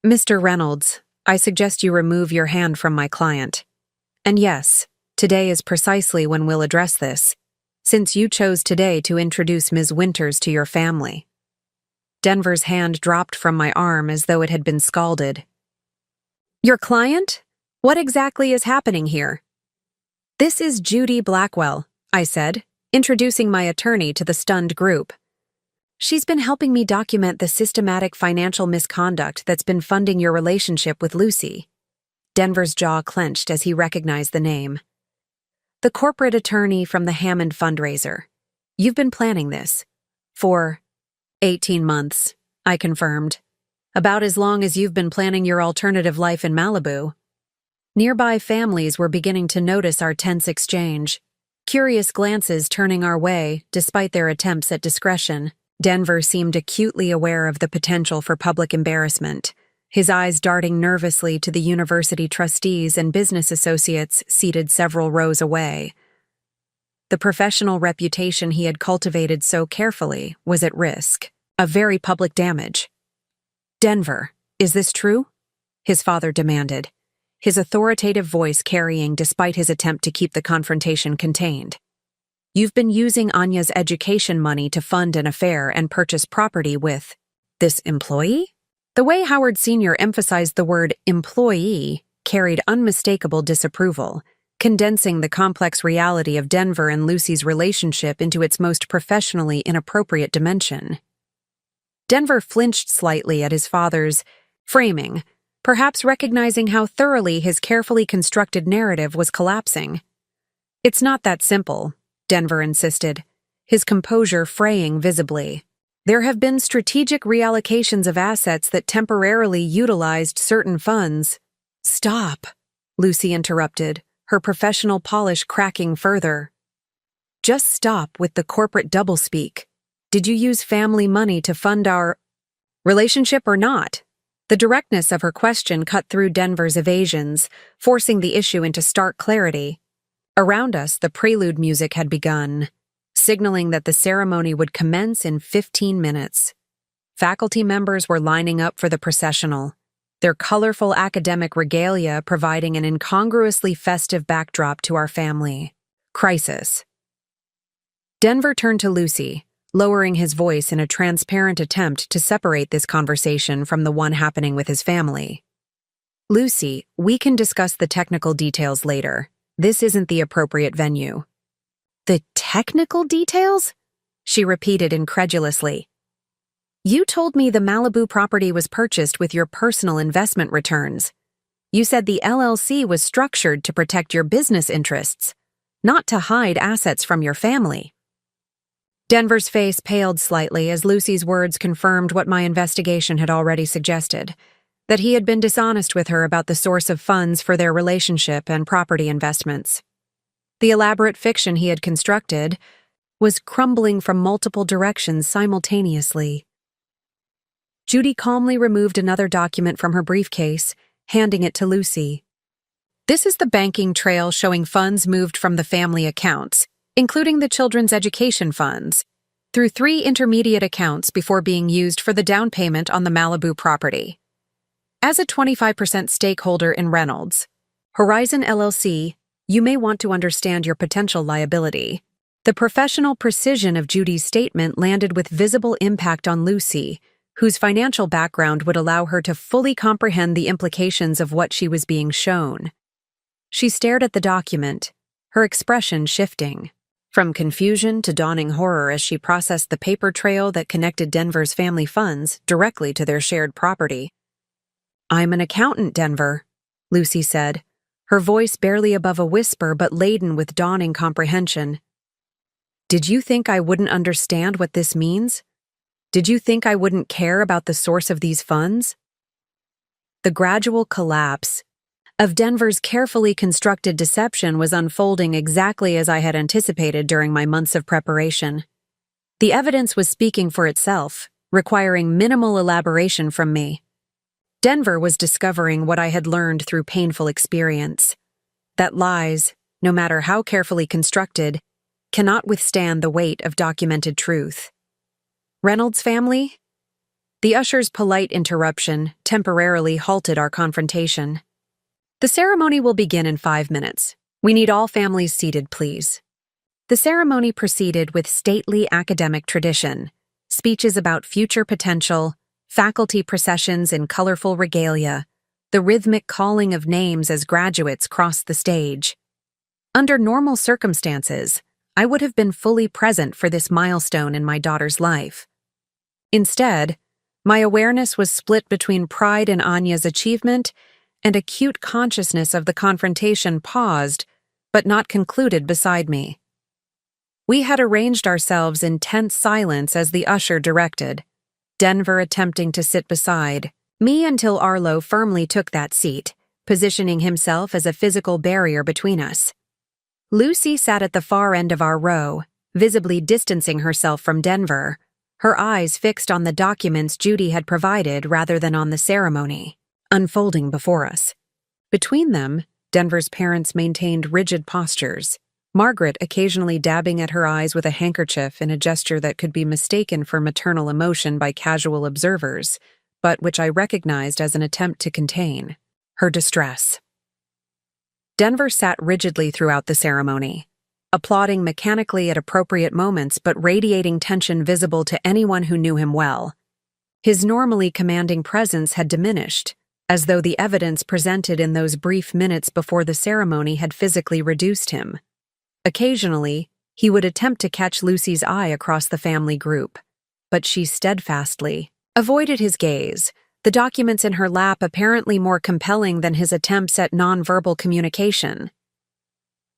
"Mr. Reynolds, I suggest you remove your hand from my client. And yes, today is precisely when we'll address this, since you chose today to introduce Ms. Winters to your family." Denver's hand dropped from my arm as though it had been scalded. "Your client? What exactly is happening here?" "This is Judy Blackwell," I said, introducing my attorney to the stunned group. "She's been helping me document the systematic financial misconduct that's been funding your relationship with Lucy." Denver's jaw clenched as he recognized the name. "The corporate attorney from the Hammond fundraiser. You've been planning this for 18 months, I confirmed. About as long as you've been planning your alternative life in Malibu." Nearby families were beginning to notice our tense exchange, curious glances turning our way despite their attempts at discretion. Denver seemed acutely aware of the potential for public embarrassment, his eyes darting nervously to the university trustees and business associates seated several rows away. The professional reputation he had cultivated so carefully was at risk of very public damage. "Denver, is this true?" his father demanded, his authoritative voice carrying despite his attempt to keep the confrontation contained. "You've been using Anya's education money to fund an affair and purchase property with this employee?" The way Howard Sr. emphasized the word employee carried unmistakable disapproval, condensing the complex reality of Denver and Lucy's relationship into its most professionally inappropriate dimension. Denver flinched slightly at his father's framing, perhaps recognizing how thoroughly his carefully constructed narrative was collapsing. "It's not that simple," Denver insisted, his composure fraying visibly. "There have been strategic reallocations of assets that temporarily utilized certain funds." "Stop," Lucy interrupted, her professional polish cracking further. "Just stop with the corporate doublespeak. Did you use family money to fund our relationship or not?" The directness of her question cut through Denver's evasions, forcing the issue into stark clarity. Around us, the prelude music had begun, signaling that the ceremony would commence in 15 minutes. Faculty members were lining up for the processional, their colorful academic regalia providing an incongruously festive backdrop to our family crisis. Denver turned to Lucy, lowering his voice in a transparent attempt to separate this conversation from the one happening with his family. "Lucy, we can discuss the technical details later. This isn't the appropriate venue." "The technical details?" she repeated incredulously. "You told me the Malibu property was purchased with your personal investment returns. You said the LLC was structured to protect your business interests, not to hide assets from your family." Denver's face paled slightly as Lucy's words confirmed what my investigation had already suggested, that he had been dishonest with her about the source of funds for their relationship and property investments. The elaborate fiction he had constructed was crumbling from multiple directions simultaneously. Judy calmly removed another document from her briefcase handing it to Lucy. This is the banking trail showing funds moved from the family accounts, including the children's education funds, through 3 intermediate accounts before being used for the down payment on the Malibu property. As a 25% stakeholder in Reynolds Horizon LLC, you may want to understand your potential liability. The professional precision of Judy's statement landed with visible impact on Lucy, whose financial background would allow her to fully comprehend the implications of what she was being shown. She stared at the document, her expression shifting from confusion to dawning horror as she processed the paper trail that connected Denver's family funds directly to their shared property. "I'm an accountant, Denver," Lucy said, her voice barely above a whisper but laden with dawning comprehension. "Did you think I wouldn't understand what this means? Did you think I wouldn't care about the source of these funds?" The gradual collapse of Denver's carefully constructed deception was unfolding exactly as I had anticipated during my months of preparation. The evidence was speaking for itself, requiring minimal elaboration from me. Denver was discovering what I had learned through painful experience: that lies, no matter how carefully constructed, cannot withstand the weight of documented truth. Reynolds family? The usher's polite interruption temporarily halted our confrontation. "The ceremony will begin in 5 minutes. We need all families seated, please." The ceremony proceeded with stately academic tradition, speeches about future potential, faculty processions in colorful regalia, the rhythmic calling of names as graduates crossed the stage. Under normal circumstances, I would have been fully present for this milestone in my daughter's life. Instead, my awareness was split between pride in Anya's achievement and acute consciousness of the confrontation paused, but not concluded beside me. We had arranged ourselves in tense silence as the usher directed, Denver attempting to sit beside me until Arlo firmly took that seat, positioning himself as a physical barrier between us. Lucy sat at the far end of our row, visibly distancing herself from Denver, her eyes fixed on the documents Judy had provided rather than on the ceremony unfolding before us. Between them, Denver's parents maintained rigid postures, Margaret occasionally dabbing at her eyes with a handkerchief in a gesture that could be mistaken for maternal emotion by casual observers, but which I recognized as an attempt to contain her distress. Denver sat rigidly throughout the ceremony, applauding mechanically at appropriate moments but radiating tension visible to anyone who knew him well. His normally commanding presence had diminished, as though the evidence presented in those brief minutes before the ceremony had physically reduced him. Occasionally, he would attempt to catch Lucy's eye across the family group, but she steadfastly avoided his gaze, the documents in her lap apparently more compelling than his attempts at nonverbal communication.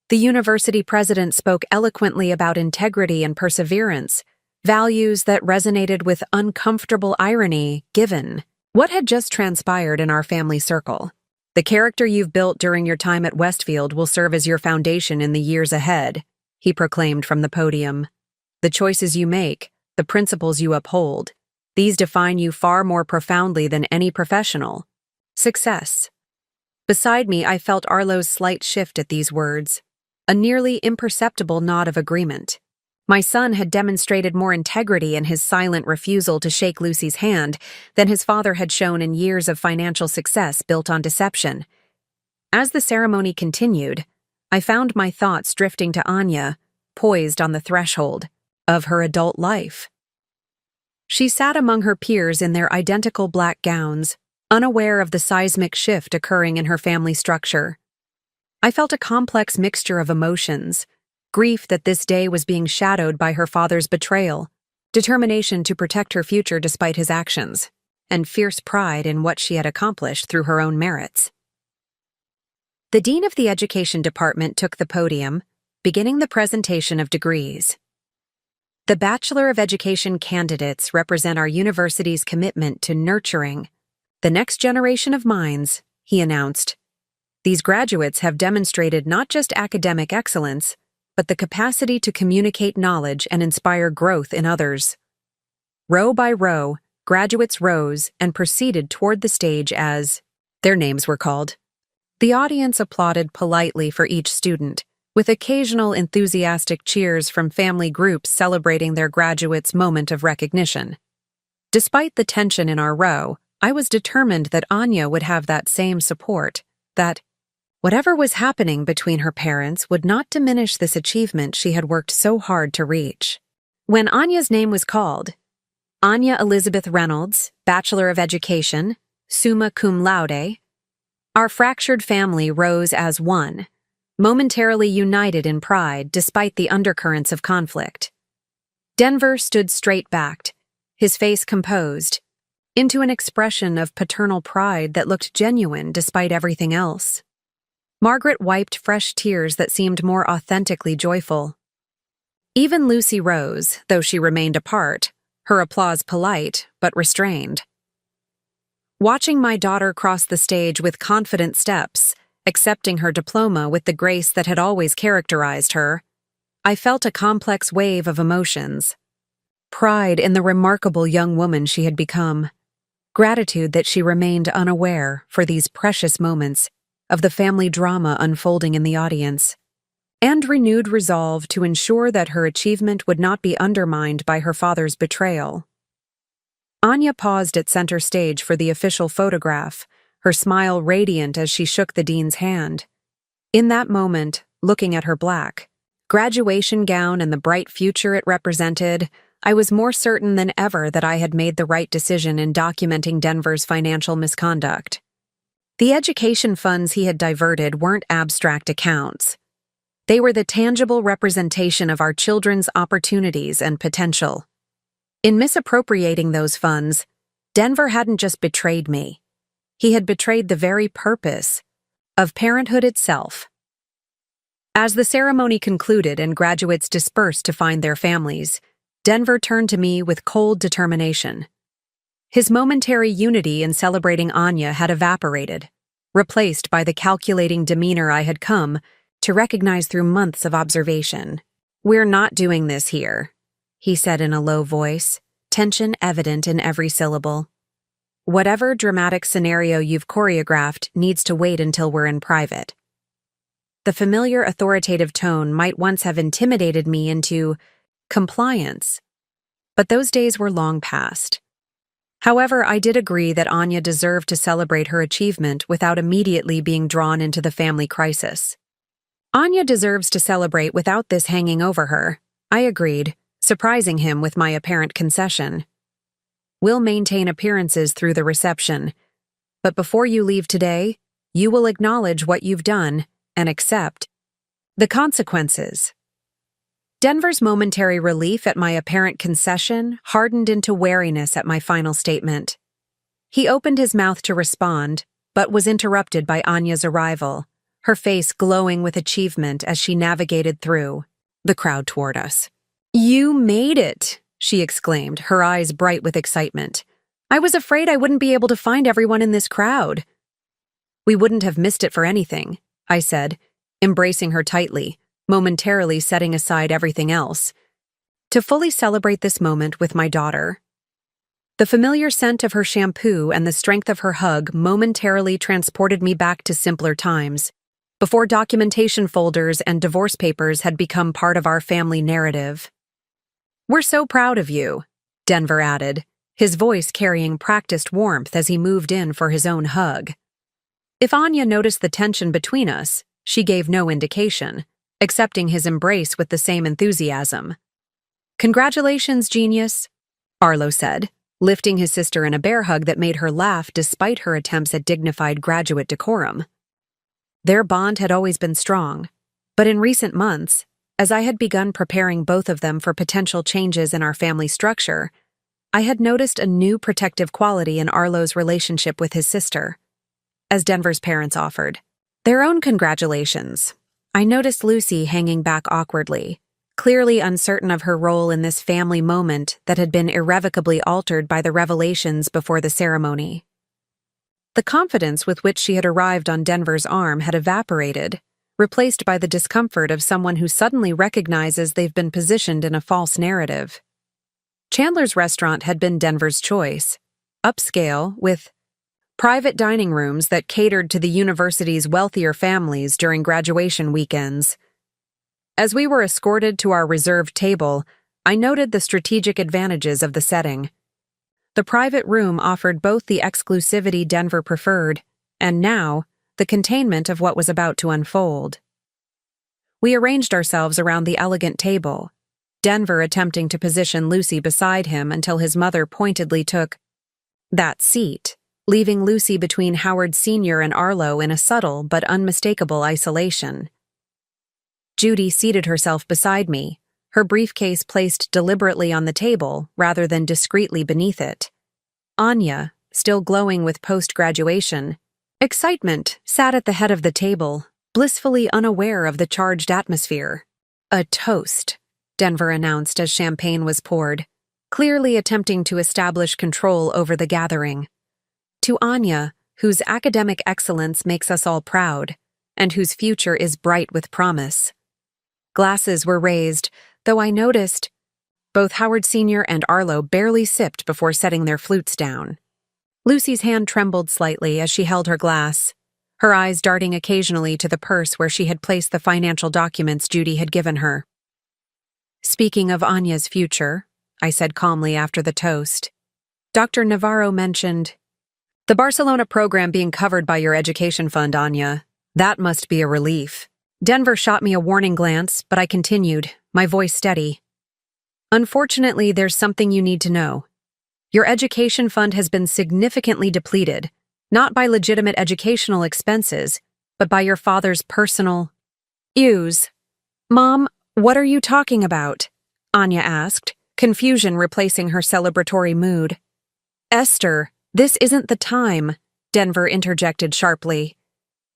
The university president spoke eloquently about integrity and perseverance, values that resonated with uncomfortable irony given what had just transpired in our family circle. "The character you've built during your time at Westfield will serve as your foundation in the years ahead," he proclaimed from the podium. "The choices you make, the principles you uphold, these define you far more profoundly than any professional. Success." Beside me, I felt Arlo's slight shift at these words, a nearly imperceptible nod of agreement. My son had demonstrated more integrity in his silent refusal to shake Lucy's hand than his father had shown in years of financial success built on deception. As the ceremony continued, I found my thoughts drifting to Anya, poised on the threshold of her adult life. She sat among her peers in their identical black gowns, unaware of the seismic shift occurring in her family structure. I felt a complex mixture of emotions: grief that this day was being shadowed by her father's betrayal, determination to protect her future despite his actions, and fierce pride in what she had accomplished through her own merits. The dean of the education department took the podium, beginning the presentation of degrees. "The Bachelor of Education candidates represent our university's commitment to nurturing the next generation of minds," he announced. "These graduates have demonstrated not just academic excellence, but the capacity to communicate knowledge and inspire growth in others." Row by row, graduates rose and proceeded toward the stage as Their names were called. The audience applauded politely for each student, with occasional enthusiastic cheers from family groups celebrating their graduates' moment of recognition. Despite the tension in our row, I was determined that Anya would have that same support, that whatever was happening between her parents would not diminish this achievement she had worked so hard to reach. When Anya's name was called, Anya Elizabeth Reynolds, Bachelor of Education, summa cum laude, our fractured family rose as one, momentarily united in pride despite the undercurrents of conflict. Denver stood straight-backed, his face composed, into an expression of paternal pride that looked genuine despite everything else. Margaret wiped fresh tears that seemed more authentically joyful. Even Lucy rose, though she remained apart, her applause polite but restrained. Watching my daughter cross the stage with confident steps, accepting her diploma with the grace that had always characterized her, I felt a complex wave of emotions. Pride in the remarkable young woman she had become, gratitude that she remained unaware for these precious moments of the family drama unfolding in the audience, and renewed resolve to ensure that her achievement would not be undermined by her father's betrayal. Anya paused at center stage for the official photograph, her smile radiant as she shook the dean's hand. In that moment, looking at her black graduation gown and the bright future it represented, I was more certain than ever that I had made the right decision in documenting Denver's financial misconduct. The education funds he had diverted weren't abstract accounts. They were the tangible representation of our children's opportunities and potential. In misappropriating those funds, Denver hadn't just betrayed me. He had betrayed the very purpose of parenthood itself. As the ceremony concluded and graduates dispersed to find their families, Denver turned to me with cold determination. His momentary unity in celebrating Anya had evaporated, replaced by the calculating demeanor I had come to recognize through months of observation. "We're not doing this here," he said in a low voice, tension evident in every syllable. "Whatever dramatic scenario you've choreographed needs to wait until we're in private." The familiar authoritative tone might once have intimidated me into compliance, but those days were long past. However, I did agree that Anya deserved to celebrate her achievement without immediately being drawn into the family crisis. Anya deserves to celebrate without this hanging over her, I agreed, surprising him with my apparent concession. "We'll maintain appearances through the reception, but before you leave today, you will acknowledge what you've done and accept the consequences." Denver's momentary relief at my apparent concession hardened into wariness at my final statement. He opened his mouth to respond, but was interrupted by Anya's arrival, her face glowing with achievement as she navigated through the crowd toward us. "You made it!" she exclaimed, her eyes bright with excitement. "I was afraid I wouldn't be able to find everyone in this crowd." "We wouldn't have missed it for anything," I said, embracing her tightly, momentarily setting aside everything else, to fully celebrate this moment with my daughter. The familiar scent of her shampoo and the strength of her hug momentarily transported me back to simpler times, before documentation folders and divorce papers had become part of our family narrative. "We're so proud of you," Denver added, his voice carrying practiced warmth as he moved in for his own hug. If Anya noticed the tension between us, she gave no indication, accepting his embrace with the same enthusiasm. "Congratulations, genius," Arlo said, lifting his sister in a bear hug that made her laugh despite her attempts at dignified graduate decorum. Their bond had always been strong, but in recent months, as I had begun preparing both of them for potential changes in our family structure, I had noticed a new protective quality in Arlo's relationship with his sister. As Denver's parents offered their own congratulations, I noticed Lucy hanging back awkwardly, clearly uncertain of her role in this family moment that had been irrevocably altered by the revelations before the ceremony. The confidence with which she had arrived on Denver's arm had evaporated, replaced by the discomfort of someone who suddenly recognizes they've been positioned in a false narrative. Chandler's restaurant had been Denver's choice, upscale, with private dining rooms that catered to the university's wealthier families during graduation weekends. As we were escorted to our reserved table, I noted the strategic advantages of the setting. The private room offered both the exclusivity Denver preferred, and now, the containment of what was about to unfold. We arranged ourselves around the elegant table, Denver attempting to position Lucy beside him until his mother pointedly took that seat, leaving Lucy between Howard Sr. and Arlo in a subtle but unmistakable isolation. Judy seated herself beside me, her briefcase placed deliberately on the table rather than discreetly beneath it. Anya, still glowing with post-graduation excitement, sat at the head of the table, blissfully unaware of the charged atmosphere. "A toast," Denver announced as champagne was poured, clearly attempting to establish control over the gathering. "To Anya, whose academic excellence makes us all proud, and whose future is bright with promise." Glasses were raised, though I noticed both Howard Sr. and Arlo barely sipped before setting their flutes down. Lucy's hand trembled slightly as she held her glass, her eyes darting occasionally to the purse where she had placed the financial documents Judy had given her. "Speaking of Anya's future," I said calmly after the toast, "Dr. Navarro mentioned the Barcelona program being covered by your education fund, Anya. That must be a relief." Denver shot me a warning glance, but I continued, my voice steady. "Unfortunately, there's something you need to know. Your education fund has been significantly depleted, not by legitimate educational expenses, but by your father's personal use." "Mom, what are you talking about?" Anya asked, confusion replacing her celebratory mood. "Esther, this isn't the time," Denver interjected sharply.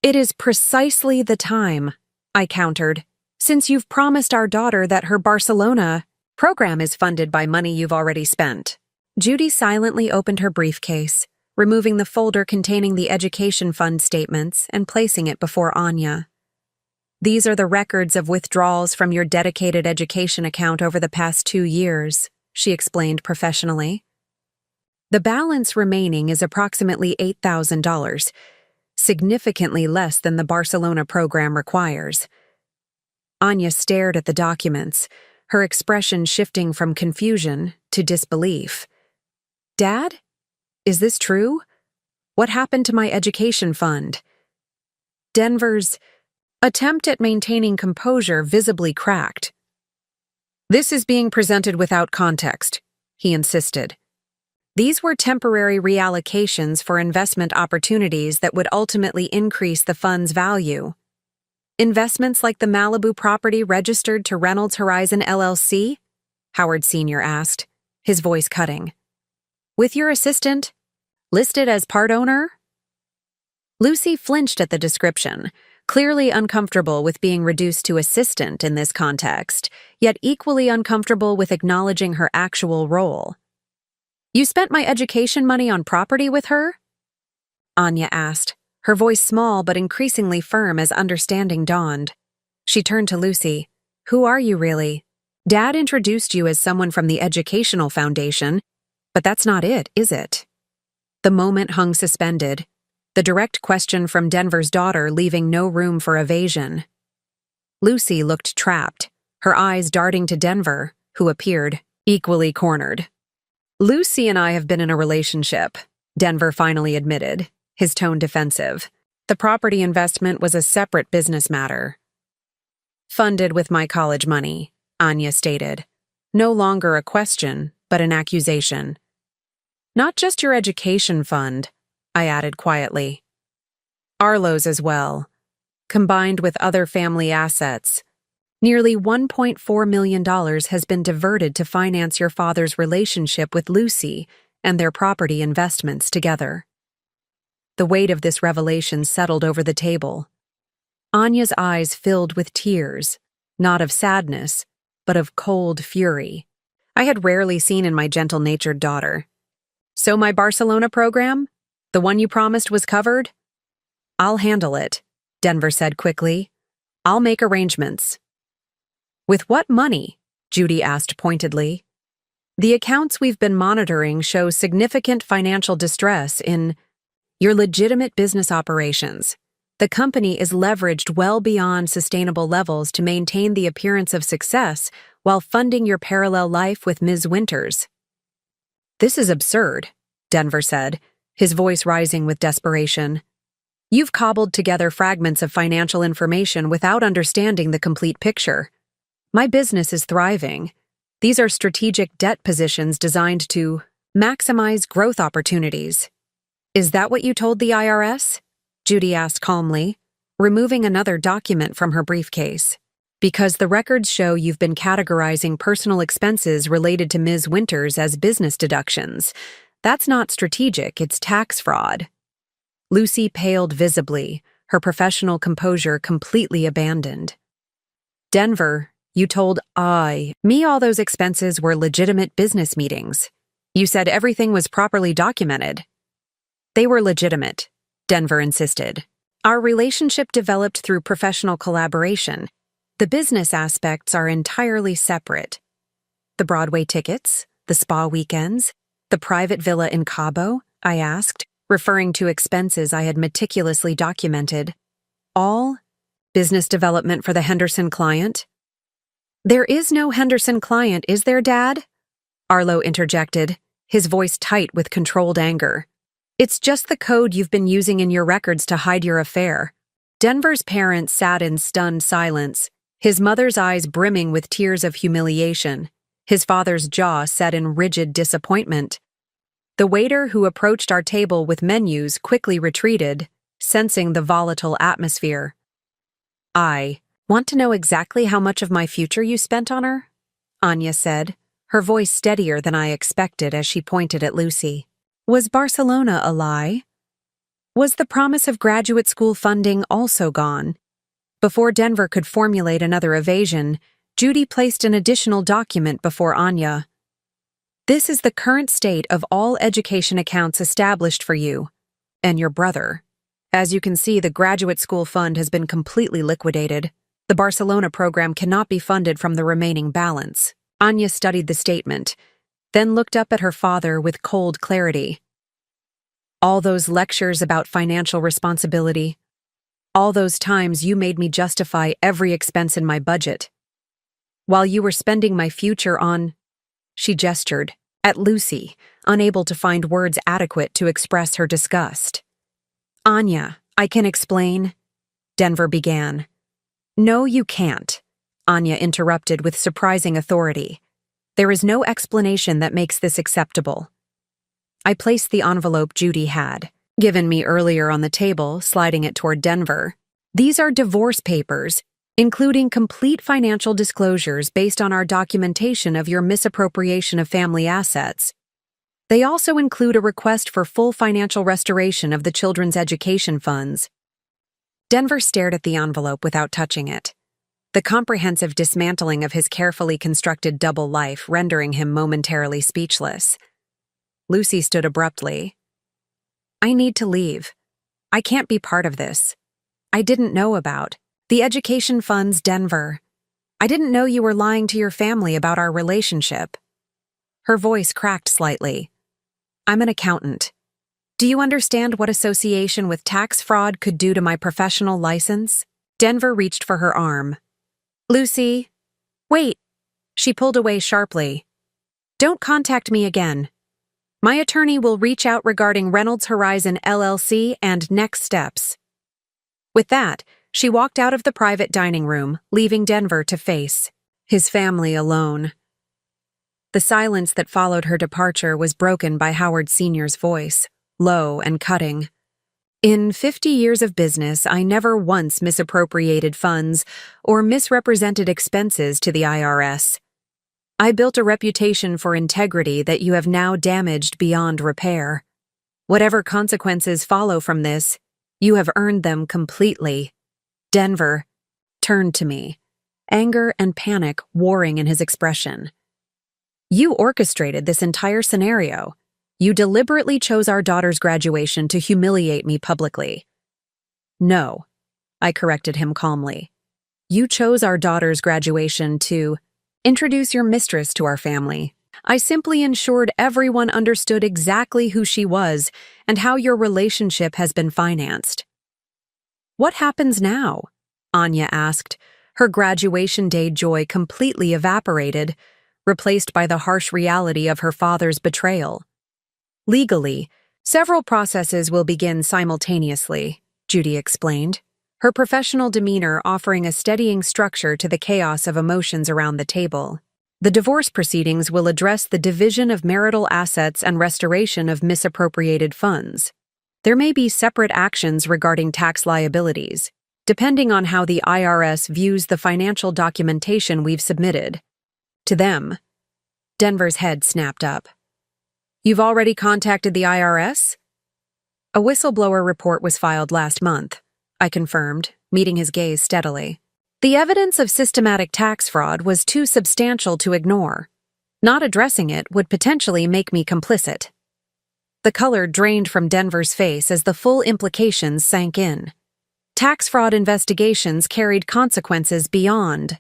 "It is precisely the time," I countered, "since you've promised our daughter that her Barcelona program is funded by money you've already spent." Judy silently opened her briefcase, removing the folder containing the education fund statements and placing it before Anya. "These are the records of withdrawals from your dedicated education account over the past 2 years," she explained professionally. "The balance remaining is approximately $8,000, significantly less than the Barcelona program requires." Anya stared at the documents, her expression shifting from confusion to disbelief. "Dad? Is this true? What happened to my education fund?" Denver's attempt at maintaining composure visibly cracked. "This is being presented without context," he insisted. "These were temporary reallocations for investment opportunities that would ultimately increase the fund's value. Investments like the Malibu property registered to Reynolds Horizon LLC?" Howard Sr. asked, his voice cutting. "With your assistant? Listed as part owner?" Lucy flinched at the description, clearly uncomfortable with being reduced to assistant in this context, yet equally uncomfortable with acknowledging her actual role. "You spent my education money on property with her?" Anya asked, her voice small but increasingly firm as understanding dawned. She turned to Lucy. "Who are you really? Dad introduced you as someone from the Educational Foundation, but that's not it, is it?" The moment hung suspended, the direct question from Denver's daughter leaving no room for evasion. Lucy looked trapped, her eyes darting to Denver, who appeared equally cornered. "Lucy and I have been in a relationship," Denver finally admitted, his tone defensive. "The property investment was a separate business matter." "Funded with my college money," Anya stated. No longer a question, but an accusation. "Not just your education fund," I added quietly. "Arlo's as well. Combined with other family assets, nearly $1.4 million has been diverted to finance your father's relationship with Lucy and their property investments together." The weight of this revelation settled over the table. Anya's eyes filled with tears, not of sadness, but of cold fury. I had rarely seen in my gentle-natured daughter. "So my Barcelona program? The one you promised was covered?" "I'll handle it," Denver said quickly. "I'll make arrangements." "With what money?" Judy asked pointedly. "The accounts we've been monitoring show significant financial distress in Your legitimate business operations. The company is leveraged well beyond sustainable levels to maintain the appearance of success while funding your parallel life with Ms. Winters. This is absurd, Denver said, his voice rising with desperation. You've cobbled together fragments of financial information without understanding the complete picture. My business is thriving. These are strategic debt positions designed to maximize growth opportunities. Is that what you told the IRS? Judy asked calmly, removing another document from her briefcase. Because the records show you've been categorizing personal expenses related to Ms. Winters as business deductions. That's not strategic, it's tax fraud. Lucy paled visibly, her professional composure completely abandoned. Denver, you told me all those expenses were legitimate business meetings. You said everything was properly documented. They were legitimate, Denver insisted. Our relationship developed through professional collaboration. The business aspects are entirely separate. The Broadway tickets, the spa weekends, the private villa in Cabo, I asked, referring to expenses I had meticulously documented. All business development for the Henderson client? There is no Henderson client, is there, Dad? Arlo interjected, his voice tight with controlled anger. It's just the code you've been using in your records to hide your affair. Denver's parents sat in stunned silence, his mother's eyes brimming with tears of humiliation, his father's jaw set in rigid disappointment. The waiter who approached our table with menus quickly retreated, sensing the volatile atmosphere. I want to know exactly how much of my future you spent on her? Anya said, her voice steadier than I expected as she pointed at Lucy. Was Barcelona a lie? Was the promise of graduate school funding also gone? Before Denver could formulate another evasion, Judy placed an additional document before Anya. This is the current state of all education accounts established for you and your brother. As you can see, the graduate school fund has been completely liquidated. The Barcelona program cannot be funded from the remaining balance. Anya studied the statement, then looked up at her father with cold clarity. All those lectures about financial responsibility. All those times you made me justify every expense in my budget. While you were spending my future on... She gestured at Lucy, unable to find words adequate to express her disgust. Anya, I can explain, Denver began. No, you can't, Anya interrupted with surprising authority. There is no explanation that makes this acceptable. I placed the envelope Judy had given me earlier on the table, sliding it toward Denver. These are divorce papers, including complete financial disclosures based on our documentation of your misappropriation of family assets. They also include a request for full financial restoration of the children's education funds. Denver stared at the envelope without touching it, the comprehensive dismantling of his carefully constructed double life rendering him momentarily speechless. Lucy stood abruptly. I need to leave. I can't be part of this. I didn't know about the education funds, Denver. I didn't know you were lying to your family about our relationship. Her voice cracked slightly. I'm an accountant. Do you understand what association with tax fraud could do to my professional license? Denver reached for her arm. Lucy, wait. She pulled away sharply. Don't contact me again. My attorney will reach out regarding Reynolds Horizon LLC and next steps. With that, she walked out of the private dining room, leaving Denver to face his family alone. The silence that followed her departure was broken by Howard Sr.'s voice, low and cutting. In 50 years of business, I never once misappropriated funds or misrepresented expenses to the IRS. I built a reputation for integrity that you have now damaged beyond repair. Whatever consequences follow from this, you have earned them completely. Denver turned to me, anger and panic warring in his expression. You orchestrated this entire scenario. You deliberately chose our daughter's graduation to humiliate me publicly. No, I corrected him calmly. You chose our daughter's graduation to introduce your mistress to our family. I simply ensured everyone understood exactly who she was and how your relationship has been financed. What happens now? Anya asked, her graduation day joy completely evaporated, replaced by the harsh reality of her father's betrayal. Legally, several processes will begin simultaneously, Judy explained, her professional demeanor offering a steadying structure to the chaos of emotions around the table. The divorce proceedings will address the division of marital assets and restoration of misappropriated funds. There may be separate actions regarding tax liabilities, depending on how the IRS views the financial documentation we've submitted. To them, Denver's head snapped up. You've already contacted the IRS? A whistleblower report was filed last month, I confirmed, meeting his gaze steadily. The evidence of systematic tax fraud was too substantial to ignore. Not addressing it would potentially make me complicit. The color drained from Denver's face as the full implications sank in. Tax fraud investigations carried consequences beyond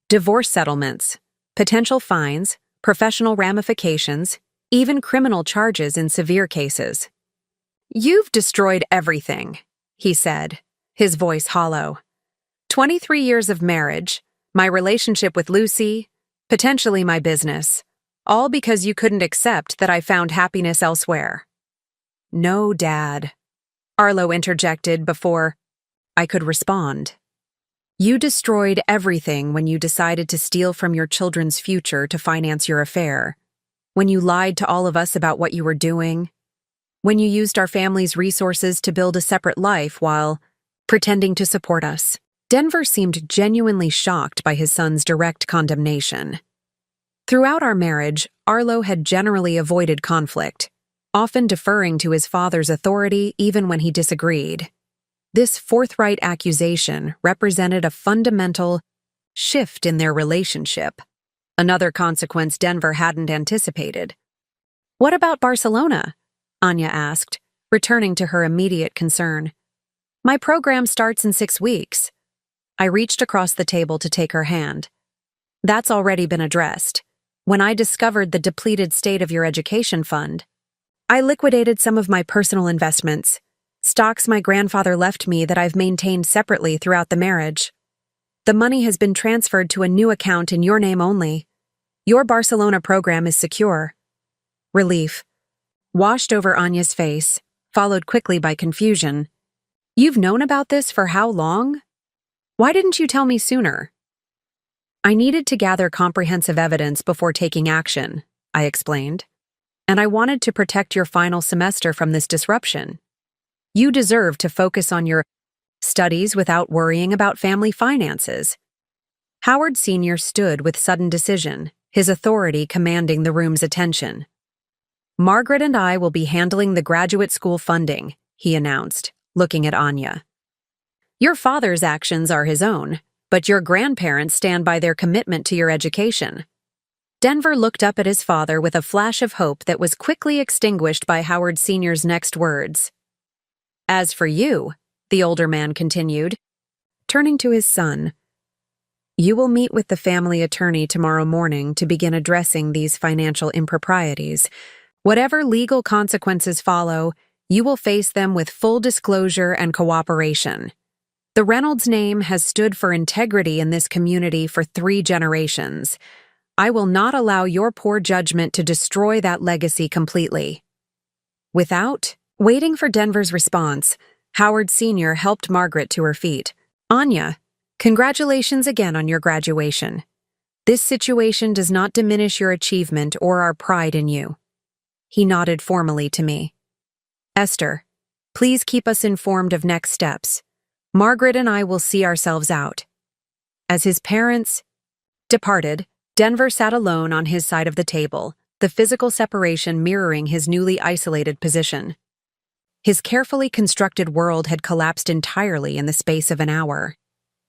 divorce settlements, potential fines, professional ramifications, even criminal charges in severe cases. You've destroyed everything, he said, his voice hollow. 23 years of marriage, my relationship with Lucy, potentially my business, all because you couldn't accept that I found happiness elsewhere. No, Dad, Arlo interjected before I could respond. You destroyed everything when you decided to steal from your children's future to finance your affair, when you lied to all of us about what you were doing, when you used our family's resources to build a separate life while pretending to support us. Denver seemed genuinely shocked by his son's direct condemnation. Throughout our marriage, Arlo had generally avoided conflict, often deferring to his father's authority even when he disagreed. This forthright accusation represented a fundamental shift in their relationship, another consequence Denver hadn't anticipated. What about Barcelona? Anya asked, returning to her immediate concern. My program starts in 6 weeks. I reached across the table to take her hand. That's already been addressed. When I discovered the depleted state of your education fund, I liquidated some of my personal investments, stocks my grandfather left me that I've maintained separately throughout the marriage. The money has been transferred to a new account in your name only. Your Barcelona program is secure. Relief washed over Anya's face, followed quickly by confusion. You've known about this for how long? Why didn't you tell me sooner? I needed to gather comprehensive evidence before taking action, I explained, and I wanted to protect your final semester from this disruption. You deserve to focus on your studies without worrying about family finances. Howard Sr. stood with sudden decision, his authority commanding the room's attention. Margaret and I will be handling the graduate school funding, he announced, looking at Anya. Your father's actions are his own, but your grandparents stand by their commitment to your education. Denver looked up at his father with a flash of hope that was quickly extinguished by Howard Sr.'s next words. As for you, the older man continued, turning to his son, you will meet with the family attorney tomorrow morning to begin addressing these financial improprieties. Whatever legal consequences follow, you will face them with full disclosure and cooperation. The Reynolds name has stood for integrity in this community for 3 generations. I will not allow your poor judgment to destroy that legacy completely. Without waiting for Denver's response, Howard Sr. helped Margaret to her feet. Anya, congratulations again on your graduation. This situation does not diminish your achievement or our pride in you. He nodded formally to me. Esther, please keep us informed of next steps. Margaret and I will see ourselves out. As his parents departed, Denver sat alone on his side of the table, the physical separation mirroring his newly isolated position. His carefully constructed world had collapsed entirely in the space of an hour.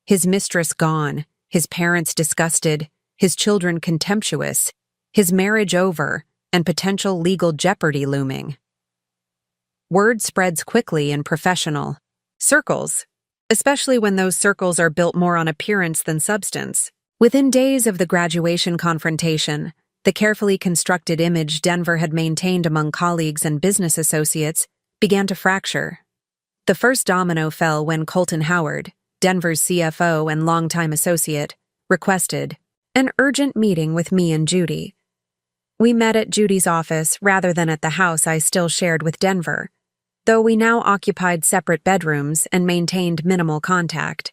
His mistress gone, his parents disgusted, his children contemptuous, his marriage over, and potential legal jeopardy looming. Word spreads quickly in professional circles, especially when those circles are built more on appearance than substance. Within days of the graduation confrontation, The carefully constructed image Denver had maintained among colleagues and business associates began to fracture. The first domino fell when Colton Howard, Denver's CFO and longtime associate, requested an urgent meeting with me and Judy. We met at Judy's office rather than at the house I still shared with Denver, though we now occupied separate bedrooms and maintained minimal contact.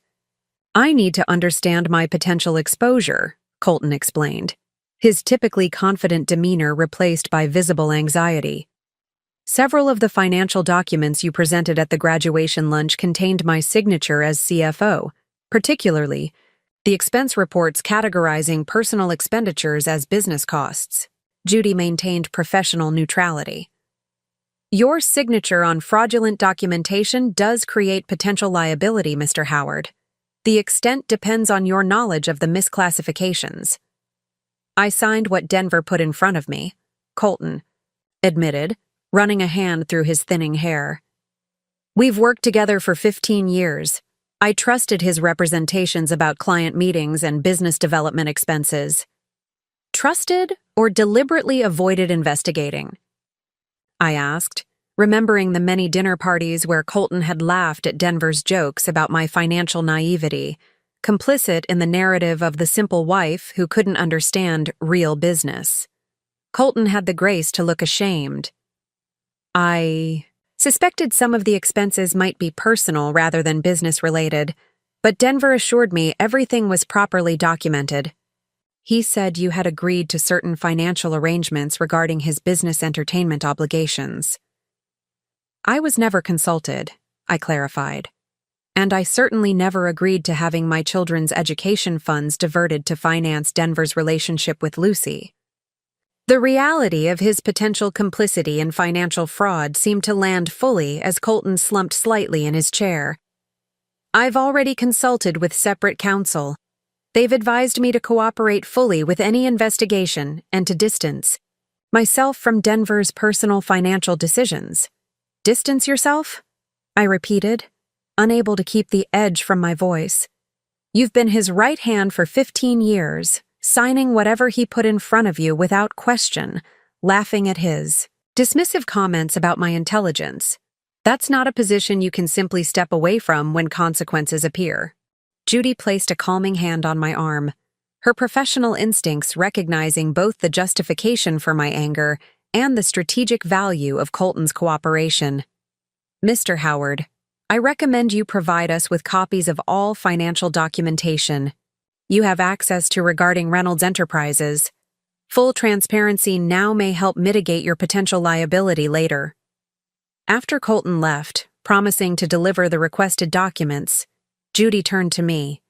I need to understand my potential exposure, Colton explained, his typically confident demeanor replaced by visible anxiety. Several of the financial documents you presented at the graduation lunch contained my signature as CFO, particularly the expense reports categorizing personal expenditures as business costs. Judy maintained professional neutrality. Your signature on fraudulent documentation does create potential liability, Mr. Howard. The extent depends on your knowledge of the misclassifications. I signed what Denver put in front of me, Colton admitted, running a hand through his thinning hair. We've worked together for 15 years. I trusted his representations about client meetings and business development expenses. Trusted or deliberately avoided investigating? I asked, remembering the many dinner parties where Colton had laughed at Denver's jokes about my financial naivety, complicit in the narrative of the simple wife who couldn't understand real business. Colton had the grace to look ashamed. I suspected some of the expenses might be personal rather than business-related, but Denver assured me everything was properly documented. He said you had agreed to certain financial arrangements regarding his business entertainment obligations. I was never consulted, I clarified. And I certainly never agreed to having my children's education funds diverted to finance Denver's relationship with Lucy. The reality of his potential complicity in financial fraud seemed to land fully as Colton slumped slightly in his chair. I've already consulted with separate counsel. They've advised me to cooperate fully with any investigation and to distance myself from Denver's personal financial decisions. Distance yourself? I repeated, unable to keep the edge from my voice. You've been his right hand for 15 years, signing whatever he put in front of you without question, laughing at his dismissive comments about my intelligence. That's not a position you can simply step away from when consequences appear. Judy placed a calming hand on my arm, her professional instincts recognizing both the justification for my anger and the strategic value of Colton's cooperation. Mr. Howard, I recommend you provide us with copies of all financial documentation you have access to regarding Reynolds Enterprises. Full transparency now may help mitigate your potential liability later. After Colton left, promising to deliver the requested documents, Judy turned to me.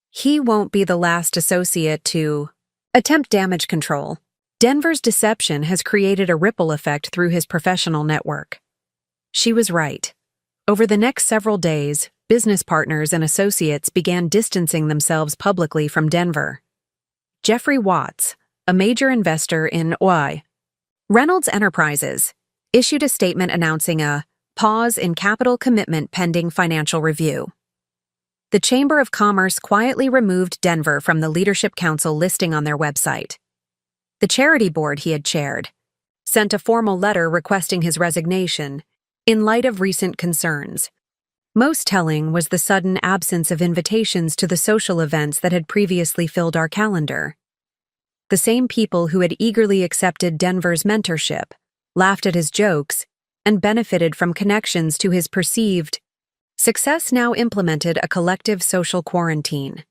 He won't be the last associate to attempt damage control. Denver's deception has created a ripple effect through his professional network. She was right. Over the next several days, business partners and associates began distancing themselves publicly from Denver. Jeffrey Watts, a major investor in Reynolds Enterprises, issued a statement announcing a pause in capital commitment pending financial review. The Chamber of Commerce quietly removed Denver from the Leadership Council listing on their website. The charity board he had chaired sent a formal letter requesting his resignation in light of recent concerns. Most telling was the sudden absence of invitations to the social events that had previously filled our calendar. The same people who had eagerly accepted Denver's mentorship, laughed at his jokes, and benefited from connections to his perceived success now implemented a collective social quarantine.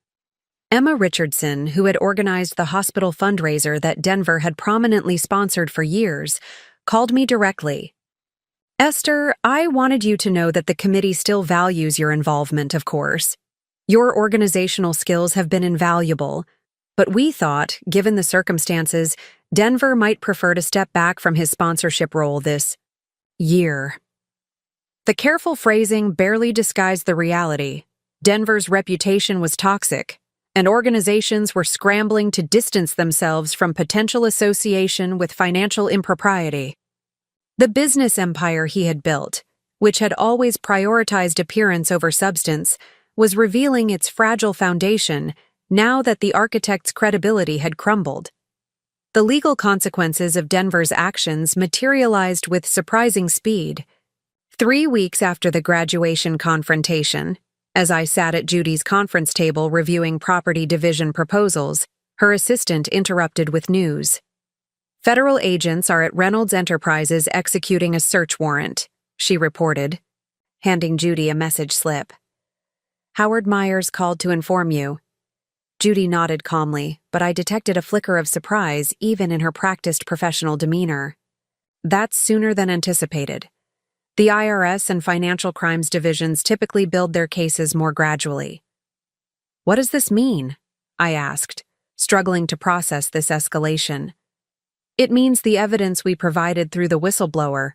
Emma Richardson, who had organized the hospital fundraiser that Denver had prominently sponsored for years, called me directly. Esther, I wanted you to know that the committee still values your involvement, of course. Your organizational skills have been invaluable, but we thought, given the circumstances, Denver might prefer to step back from his sponsorship role this year. The careful phrasing barely disguised the reality. Denver's reputation was toxic, and organizations were scrambling to distance themselves from potential association with financial impropriety. The business empire he had built, which had always prioritized appearance over substance, was revealing its fragile foundation now that the architect's credibility had crumbled. The legal consequences of Denver's actions materialized with surprising speed. 3 weeks after the graduation confrontation, as I sat at Judy's conference table reviewing property division proposals, her assistant interrupted with news. Federal agents are at Reynolds Enterprises executing a search warrant, she reported, handing Judy a message slip. Howard Myers called to inform you. Judy nodded calmly, but I detected a flicker of surprise even in her practiced professional demeanor. That's sooner than anticipated. The IRS and financial crimes divisions typically build their cases more gradually. What does this mean? I asked, struggling to process this escalation. It means the evidence we provided through the whistleblower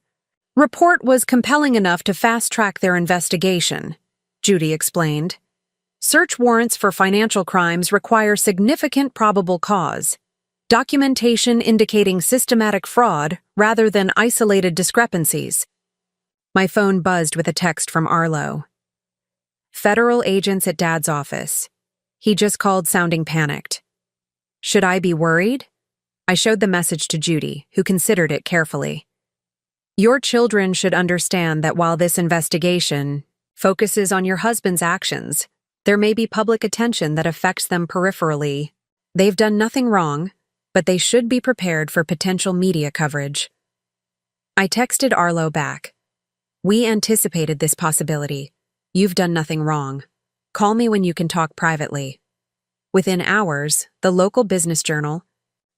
report was compelling enough to fast-track their investigation, Judy explained. Search warrants for financial crimes require significant probable cause, documentation indicating systematic fraud rather than isolated discrepancies. My phone buzzed with a text from Arlo. Federal agents at Dad's office. He just called sounding panicked. Should I be worried? I showed the message to Judy, who considered it carefully. Your children should understand that while this investigation focuses on your husband's actions, there may be public attention that affects them peripherally. They've done nothing wrong, but they should be prepared for potential media coverage. I texted Arlo back. We anticipated this possibility. You've done nothing wrong. Call me when you can talk privately. Within hours, the local business journal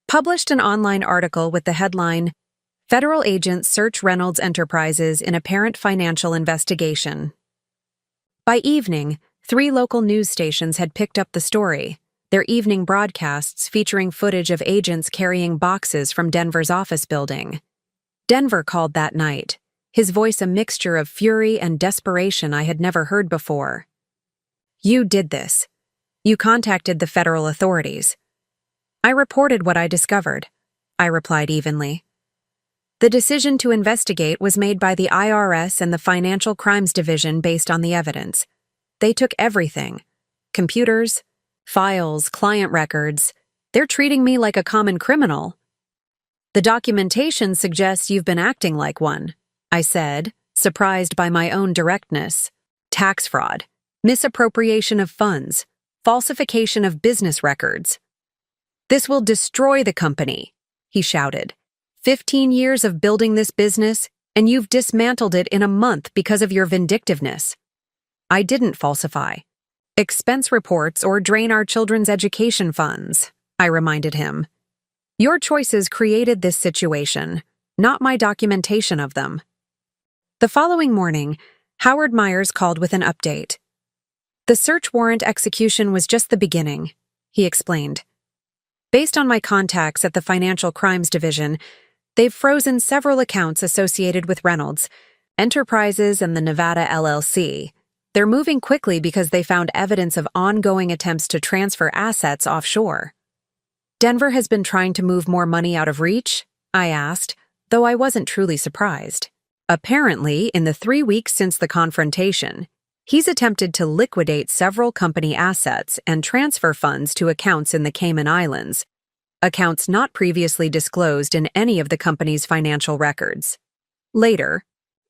published an online article with the headline, Federal Agents Search Reynolds Enterprises in Apparent Financial Investigation. By evening, 3 local news stations had picked up the story, their evening broadcasts featuring footage of agents carrying boxes from Denver's office building. Denver called that night, his voice a mixture of fury and desperation I had never heard before. You did this. You contacted the federal authorities. I reported what I discovered, I replied evenly. The decision to investigate was made by the IRS and the Financial Crimes Division based on the evidence. They took everything. Computers, files, client records. They're treating me like a common criminal. The documentation suggests you've been acting like one, I said, surprised by my own directness. Tax fraud, misappropriation of funds, falsification of business records. This will destroy the company, he shouted. 15 years of building this business, and you've dismantled it in a month because of your vindictiveness. I didn't falsify expense reports or drain our children's education funds, I reminded him. Your choices created this situation, not my documentation of them. The following morning, Howard Myers called with an update. The search warrant execution was just the beginning, he explained. Based on my contacts at the Financial Crimes Division, they've frozen several accounts associated with Reynolds, Enterprises, and the Nevada LLC. They're moving quickly because they found evidence of ongoing attempts to transfer assets offshore. Denver has been trying to move more money out of reach? I asked, though I wasn't truly surprised. Apparently, in the 3 weeks since the confrontation, he's attempted to liquidate several company assets and transfer funds to accounts in the Cayman Islands, accounts not previously disclosed in any of the company's financial records. Later,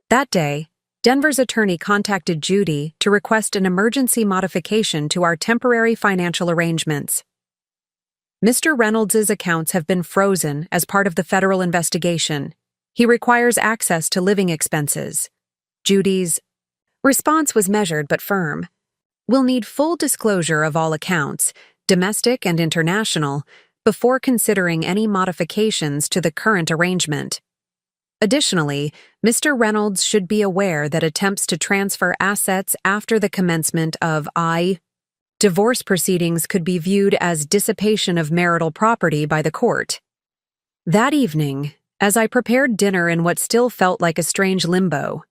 that day, Denver's attorney contacted Judy to request an emergency modification to our temporary financial arrangements. Mr. Reynolds's accounts have been frozen as part of the federal investigation. He requires access to living expenses. Judy's response was measured but firm. We'll need full disclosure of all accounts, domestic and international, before considering any modifications to the current arrangement. Additionally, Mr. Reynolds should be aware that attempts to transfer assets after the commencement of divorce proceedings could be viewed as dissipation of marital property by the court. That evening, as I prepared dinner in what still felt like a strange limbo,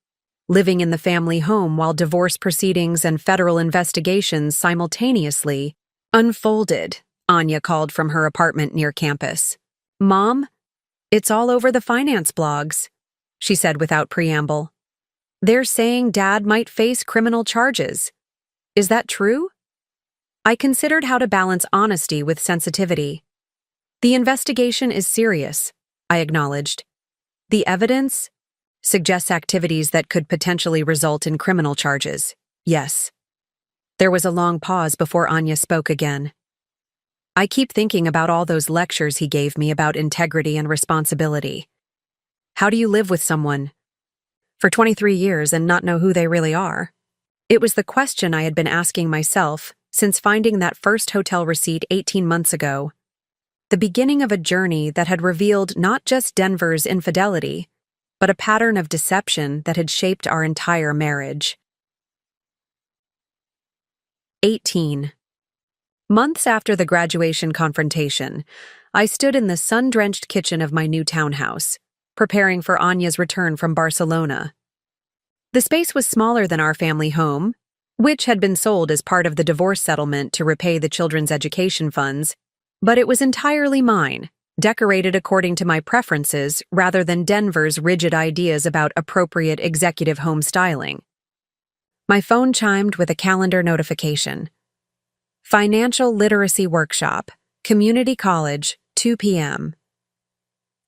living in the family home while divorce proceedings and federal investigations simultaneously unfolded, Anya called from her apartment near campus. Mom, it's all over the finance blogs, she said without preamble. They're saying Dad might face criminal charges. Is that true? I considered how to balance honesty with sensitivity. The investigation is serious, I acknowledged. The evidence suggests activities that could potentially result in criminal charges. Yes. There was a long pause before Anya spoke again. I keep thinking about all those lectures he gave me about integrity and responsibility. How do you live with someone for 23 years and not know who they really are? It was the question I had been asking myself since finding that first hotel receipt 18 months ago. The beginning of a journey that had revealed not just Denver's infidelity, but a pattern of deception that had shaped our entire marriage. 18. Months after the graduation confrontation, I stood in the sun-drenched kitchen of my new townhouse, preparing for Anya's return from Barcelona. The space was smaller than our family home, which had been sold as part of the divorce settlement to repay the children's education funds, but it was entirely mine, decorated according to my preferences rather than Denver's rigid ideas about appropriate executive home styling. My phone chimed with a calendar notification. Financial Literacy Workshop, Community College, 2 p.m.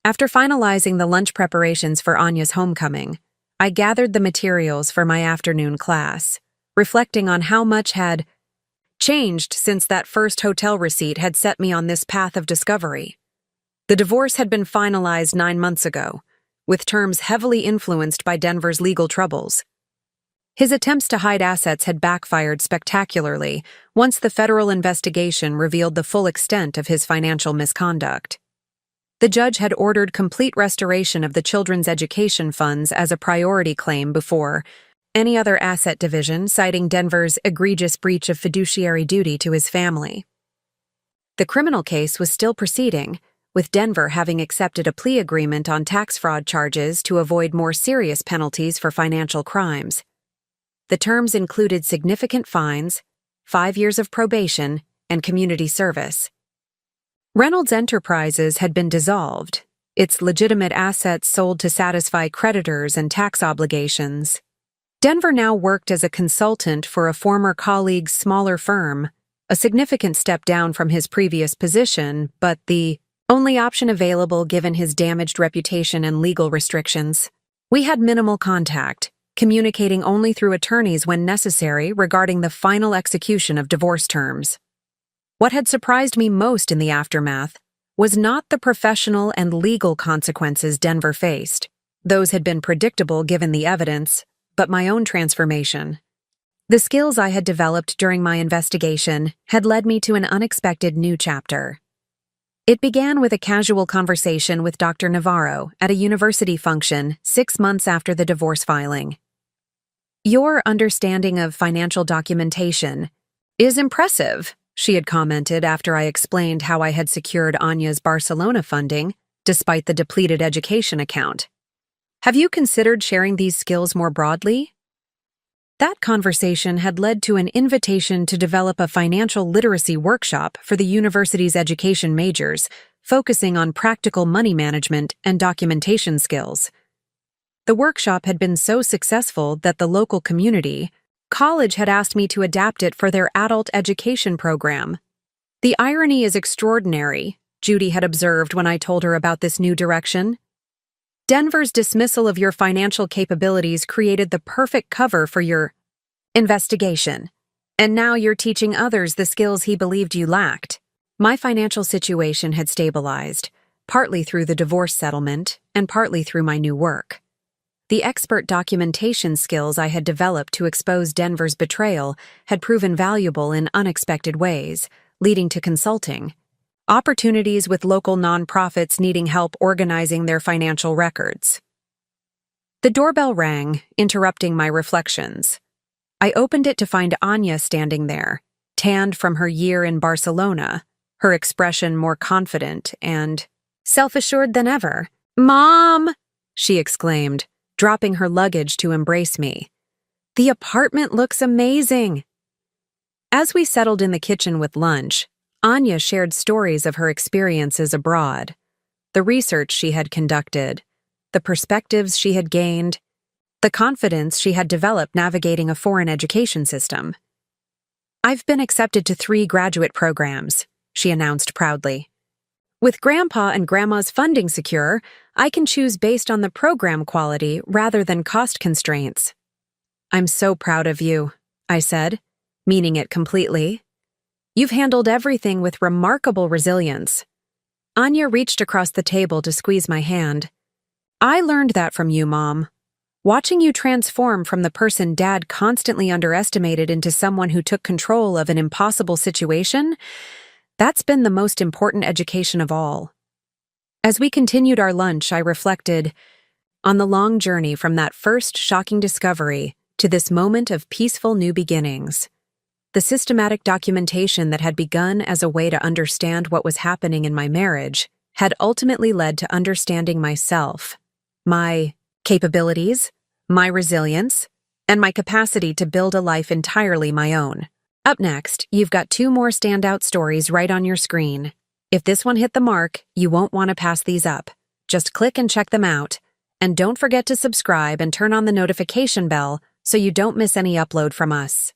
After finalizing the lunch preparations for Anya's homecoming, I gathered the materials for my afternoon class, reflecting on how much had changed since that first hotel receipt had set me on this path of discovery. The divorce had been finalized 9 months ago, with terms heavily influenced by Denver's legal troubles. His attempts to hide assets had backfired spectacularly once the federal investigation revealed the full extent of his financial misconduct. The judge had ordered complete restoration of the children's education funds as a priority claim before any other asset division, citing Denver's egregious breach of fiduciary duty to his family. The criminal case was still proceeding, with Denver having accepted a plea agreement on tax fraud charges to avoid more serious penalties for financial crimes. The terms included significant fines, 5 years of probation, and community service. Reynolds Enterprises had been dissolved, its legitimate assets sold to satisfy creditors and tax obligations. Denver now worked as a consultant for a former colleague's smaller firm, a significant step down from his previous position, but the only option available given his damaged reputation and legal restrictions. We had minimal contact, communicating only through attorneys when necessary regarding the final execution of divorce terms. What had surprised me most in the aftermath was not the professional and legal consequences Denver faced. Those had been predictable given the evidence, but my own transformation. The skills I had developed during my investigation had led me to an unexpected new chapter. It began with a casual conversation with Dr. Navarro at a university function 6 months after the divorce filing. "Your understanding of financial documentation is impressive," she had commented after I explained how I had secured Anya's Barcelona funding, despite the depleted education account. "Have you considered sharing these skills more broadly?" That conversation had led to an invitation to develop a financial literacy workshop for the university's education majors, focusing on practical money management and documentation skills. The workshop had been so successful that the local community college had asked me to adapt it for their adult education program. "The irony is extraordinary," Judy had observed when I told her about this new direction. "Denver's dismissal of your financial capabilities created the perfect cover for your investigation, and now you're teaching others the skills he believed you lacked." My financial situation had stabilized, partly through the divorce settlement and partly through my new work. The expert documentation skills I had developed to expose Denver's betrayal had proven valuable in unexpected ways, leading to consulting, opportunities with local nonprofits needing help organizing their financial records. The doorbell rang, interrupting my reflections. I opened it to find Anya standing there, tanned from her year in Barcelona, her expression more confident and self-assured than ever. "Mom!" she exclaimed, dropping her luggage to embrace me. "The apartment looks amazing." As we settled in the kitchen with lunch, Anya shared stories of her experiences abroad, the research she had conducted, the perspectives she had gained, the confidence she had developed navigating a foreign education system. "I've been accepted to 3 graduate programs," she announced proudly. With Grandpa and Grandma's funding secure, I can choose based on the program quality rather than cost constraints. I'm so proud of you, I said, meaning it completely. You've handled everything with remarkable resilience. Anya reached across the table to squeeze my hand. I learned that from you, Mom. Watching you transform from the person Dad constantly underestimated into someone who took control of an impossible situation, that's been the most important education of all. As we continued our lunch, I reflected on the long journey from that first shocking discovery to this moment of peaceful new beginnings. The systematic documentation that had begun as a way to understand what was happening in my marriage had ultimately led to understanding myself, my capabilities, my resilience, and my capacity to build a life entirely my own. Up next, you've got 2 more standout stories right on your screen. If this one hit the mark, you won't want to pass these up. Just click and check them out. And don't forget to subscribe and turn on the notification bell so you don't miss any upload from us.